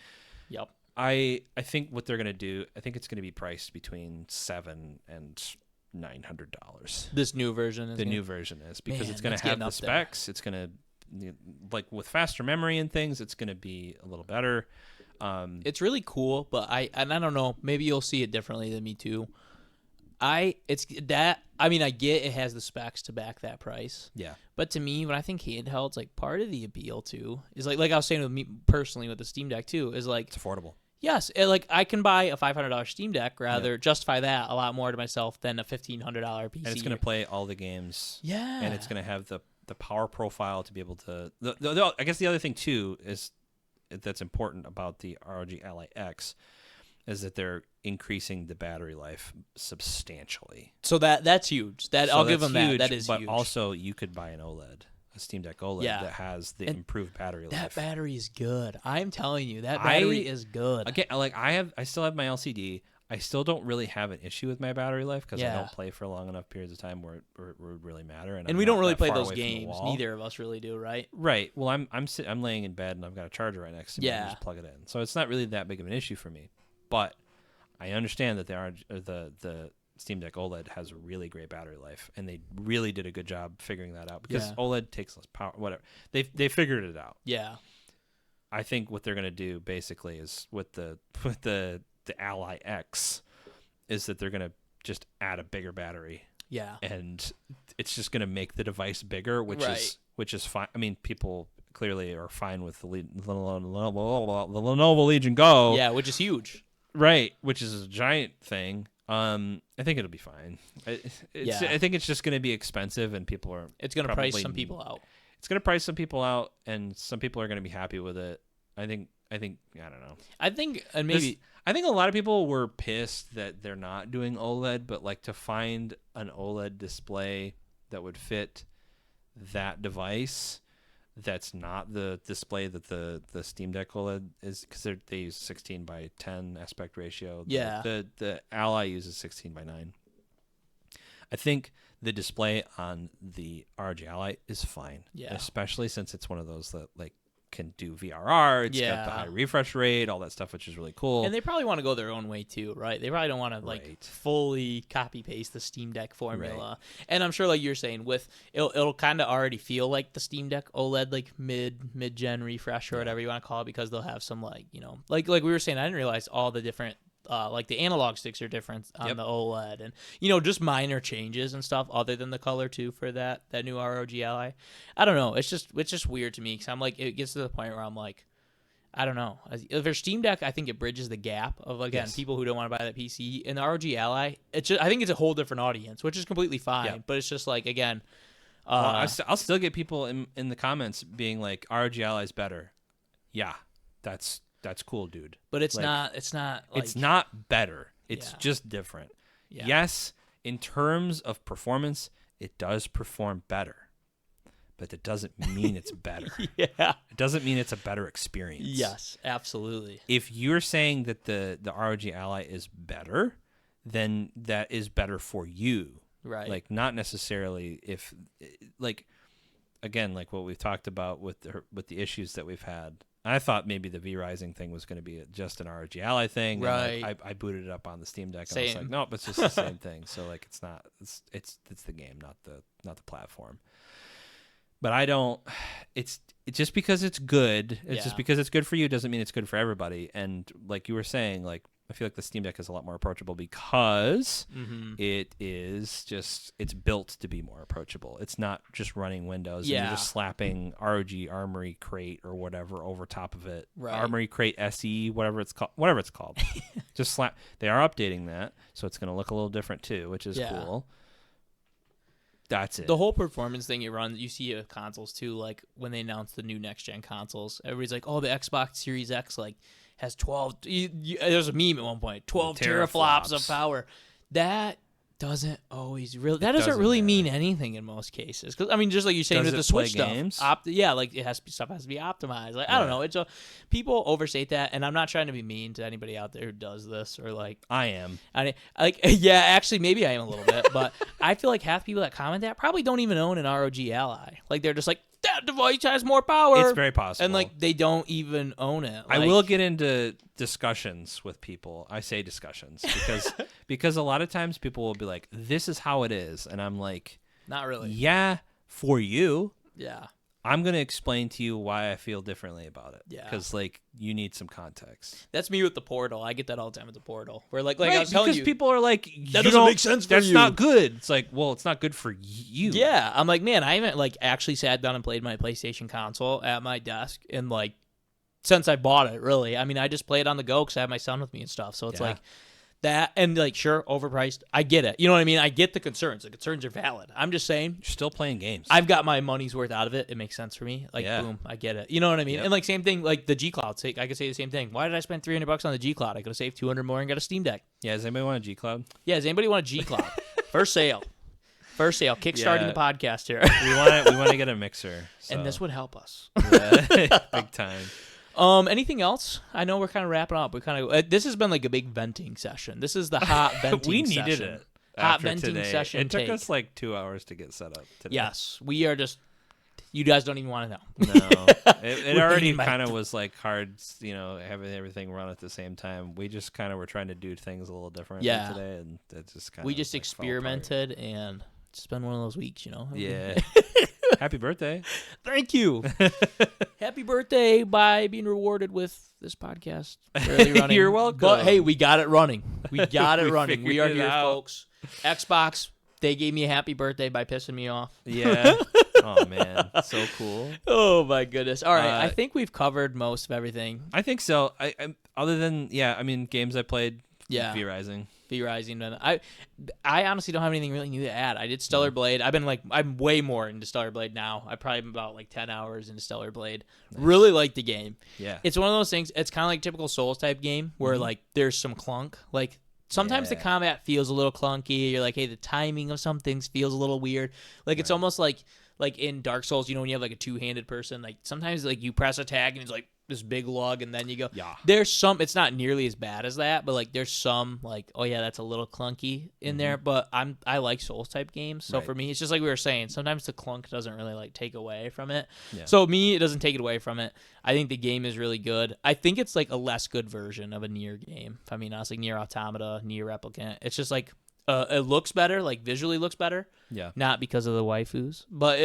Yep. I think what they're going to do, I think it's going to be priced between $700 and $900. This new version is new version is because it's going to have the specs. There. It's going to, like, with faster memory and things, it's going to be a little better. It's really cool, but I don't know. Maybe you'll see it differently than me too. I get it has the specs to back that price. Yeah. But to me, when I think handhelds, like, part of the appeal too is like I was saying with me personally with the Steam Deck too is like it's affordable. Yes, like I can buy a $500 Steam Deck, rather justify that a lot more to myself than a $1,500 PC. And it's going to play all the games. Yeah. And it's going to have the power profile to be able to. I guess the other thing too is that's important about the ROG Ally X is that they're increasing the battery life substantially. So that's huge. I'll give them huge, that. That is but huge. But also you could buy an OLED. A Steam Deck OLED that has the improved battery life. That battery is good. I'm telling you, that battery is good. Again, like I still have my LCD. I still don't really have an issue with my battery life because I don't play for long enough periods of time where it would really matter. And we don't really play those games. Neither of us really do, right? Right. Well, I'm laying in bed and I've got a charger right next to me. And just plug it in, so it's not really that big of an issue for me. But I understand that the Steam Deck OLED has a really great battery life, and they really did a good job figuring that out because OLED takes less power. Whatever, they figured it out. Yeah, I think what they're gonna do basically is with the Ally X is that they're gonna just add a bigger battery. Yeah, and it's just gonna make the device bigger, which is fine. I mean, people clearly are fine with the Lenovo Legion Go. Yeah, which is huge. Right, which is a giant thing. I think it'll be fine. I think it's just going to be expensive, and people are. It's going to price some people out. It's going to price some people out, and some people are going to be happy with it. I think. I don't know. I think a lot of people were pissed that they're not doing OLED, but like to find an OLED display that would fit that device. That's not the display that the Steam Deck OLED is, because they use 16:10 aspect ratio. The Ally uses 16:9. I think the display on the ROG Ally is fine. Yeah. Especially since it's one of those that, like, can do VRR. It's got the Yeah. high refresh rate, all that stuff, which is really cool. And they probably want to go their own way too, right? They probably don't want to like Right. fully copy paste the Steam Deck formula. And I'm sure, like you're saying, with it'll kind of already feel like the Steam Deck OLED, like mid gen refresh or whatever you want to call it, because they'll have some like like we were saying. I didn't realize all the different. Like the analog sticks are different on the OLED, and just minor changes and stuff other than the color too for that new ROG Ally. I don't know. It's just weird to me because I'm like, it gets to the point where I'm like, I don't know. For Steam Deck, I think it bridges the gap of people who don't want to buy that PC. And the ROG Ally, I think it's a whole different audience, which is completely fine. Yep. But it's just like again, I'll still get people in the comments being like, ROG Ally is better. Yeah, that's cool, dude. but it's like, not. It's not. Like, It's not better. It's Yeah. just different. Yeah. Yes, in terms of performance, it does perform better, but it doesn't mean it's better. Yeah. It doesn't mean it's a better experience. Yes, absolutely. If you're saying that the ROG Ally is better, then that is better for you. Right. Like, not necessarily if, like, again, like what we've talked about with the issues that we've had. I thought maybe the V-Rising thing was going to be just an ROG Ally thing. Right. And I booted it up on the Steam Deck, and I was Same. like, nope, it's just the same thing. So like, it's not. It's the game, not the platform. But I don't. It's just because it's good. It's just because it's good for you doesn't mean it's good for everybody. And like you were saying, like, I feel like the Steam Deck is a lot more approachable because it is just, it's built to be more approachable. It's not just running Windows and you're just slapping ROG Armory Crate or whatever over top of it. Right. Armory Crate SE, whatever it's called. Just slap. They are updating that, so it's going to look a little different too, which is cool. That's it. The whole performance thing you see at consoles too, like when they announce the new next gen consoles, everybody's like, oh, the Xbox Series X like has 12. There's a meme at one point, 12 teraflops of power. That doesn't always really. That doesn't really mean anything in most cases. Because I mean, just like you're saying with the Switch stuff, like stuff has to be optimized. Like I don't know, people overstate that, and I'm not trying to be mean to anybody out there who does this or like. I am. Actually, maybe I am a little bit, but I feel like half the people that comment that probably don't even own an ROG Ally. Like they're just like, that device has more power. It's very possible. And like they don't even own it. I will get into discussions with people. I say discussions because a lot of times people will be like, this is how it is. And I'm like, not really. Yeah, for you. Yeah. I'm going to explain to you why I feel differently about it. Yeah. Because, like, you need some context. That's me with the Portal. I get that all the time with the Portal. Where, like I was telling you. Because people are like, that doesn't make sense for you. That's not good. It's like, well, it's not good for you. Yeah. I'm like, man, I haven't, like, actually sat down and played my PlayStation console at my desk in, like, since I bought it, really. I mean, I just play it on the go because I have my son with me and stuff. So it's like that. And, like, sure, overpriced. I get it. You know what I mean? I get the concerns. The concerns are valid. I'm just saying. You're still playing games. I've got my money's worth out of it. It makes sense for me. Like, boom, I get it. You know what I mean? Yep. And, like, same thing, like, the G Cloud. I could say the same thing. Why did I spend $300 on the G Cloud? I could have saved $200 more and got a Steam Deck. Yeah, does anybody want a G Cloud? Yeah, does anybody want a G Cloud? First sale. Kickstarting the podcast here. we want to get a mixer. So. And this would help us. Big time. Anything else? I know we're kind of wrapping up. We kind of this has been like a big venting session. This is the hot venting we session. needed it. Hot venting today. session. It took us like 2 hours to get set up today. Yes, we are just. You guys don't even want to know. No, it already kind of was like hard, having everything run at the same time. We just kind of were trying to do things a little differently today, and it just kind of. We just experimented, and it's been one of those weeks, Yeah. Happy birthday. Thank you. Happy birthday by being rewarded with this podcast. Barely running. You're welcome. But hey, we got it running. We got it running. We are figured it here, out. folks. Xbox, they gave me a happy birthday by pissing me off. Yeah. Oh, man. So cool. Oh, my goodness. All right. I think we've covered most of everything. I think so. I other than, games I played. Yeah. V-Rising. V-Rising. I honestly don't have anything really new to add. I did Stellar Blade. I'm way more into Stellar Blade now. I probably am about like 10 hours into Stellar Blade. Nice. Really like the game. Yeah. It's one of those things. It's kind of like typical Souls type game where like there's some clunk. Like sometimes the combat feels a little clunky. You're like, hey, the timing of some things feels a little weird. Like it's almost like in Dark Souls, when you have like a two-handed person, like sometimes like you press attack and it's like this big lug, and then you go. Yeah. There's some. It's not nearly as bad as that, but like there's some like, oh yeah, that's a little clunky in there. But I like Souls type games, so Right. for me, it's just like we were saying. Sometimes the clunk doesn't really like take away from it. Yeah. So me, it doesn't take it away from it. I think the game is really good. I think it's like a less good version of a Nier game. If I mean, honestly, Nier Automata, Nier Replicant. It's just like it looks better, like visually looks better. Yeah. Not because of the waifus, but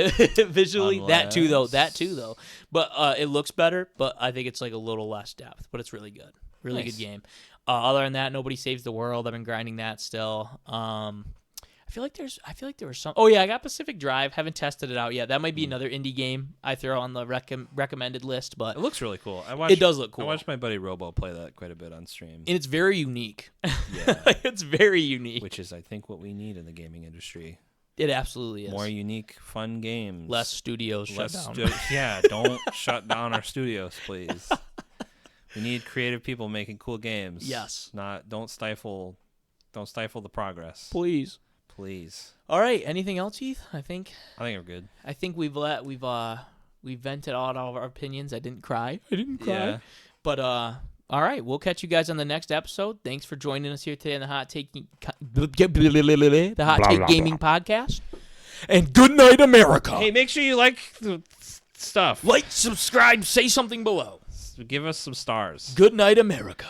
visually that too though. But it looks better, but I think it's like a little less depth. But it's really good, really Nice. good game. Other than that, Nobody Saves the World. I've been grinding that still. I feel like there was some. Oh yeah, I got Pacific Drive. Haven't tested it out yet. That might be another indie game I throw on the recommended list. But It looks really cool. it does look cool. I watched my buddy Robo play that quite a bit on stream. And it's very unique. Yeah. It's very unique. Which is, I think, what we need in the gaming industry. It absolutely is. More unique, fun games. Less studios shut down. Yeah, don't shut down our studios, please. We need creative people making cool games. Yes. Don't stifle the progress. Please. Please. All right. Anything else, Heath? I think we're good. I think we've vented all of our opinions. I didn't cry. Yeah. But all right, we'll catch you guys on the next episode. Thanks for joining us here today on the Hot Take Gaming Podcast. And good night, America. Hey, make sure you like the stuff. Like, subscribe, say something below. Give us some stars. Good night, America.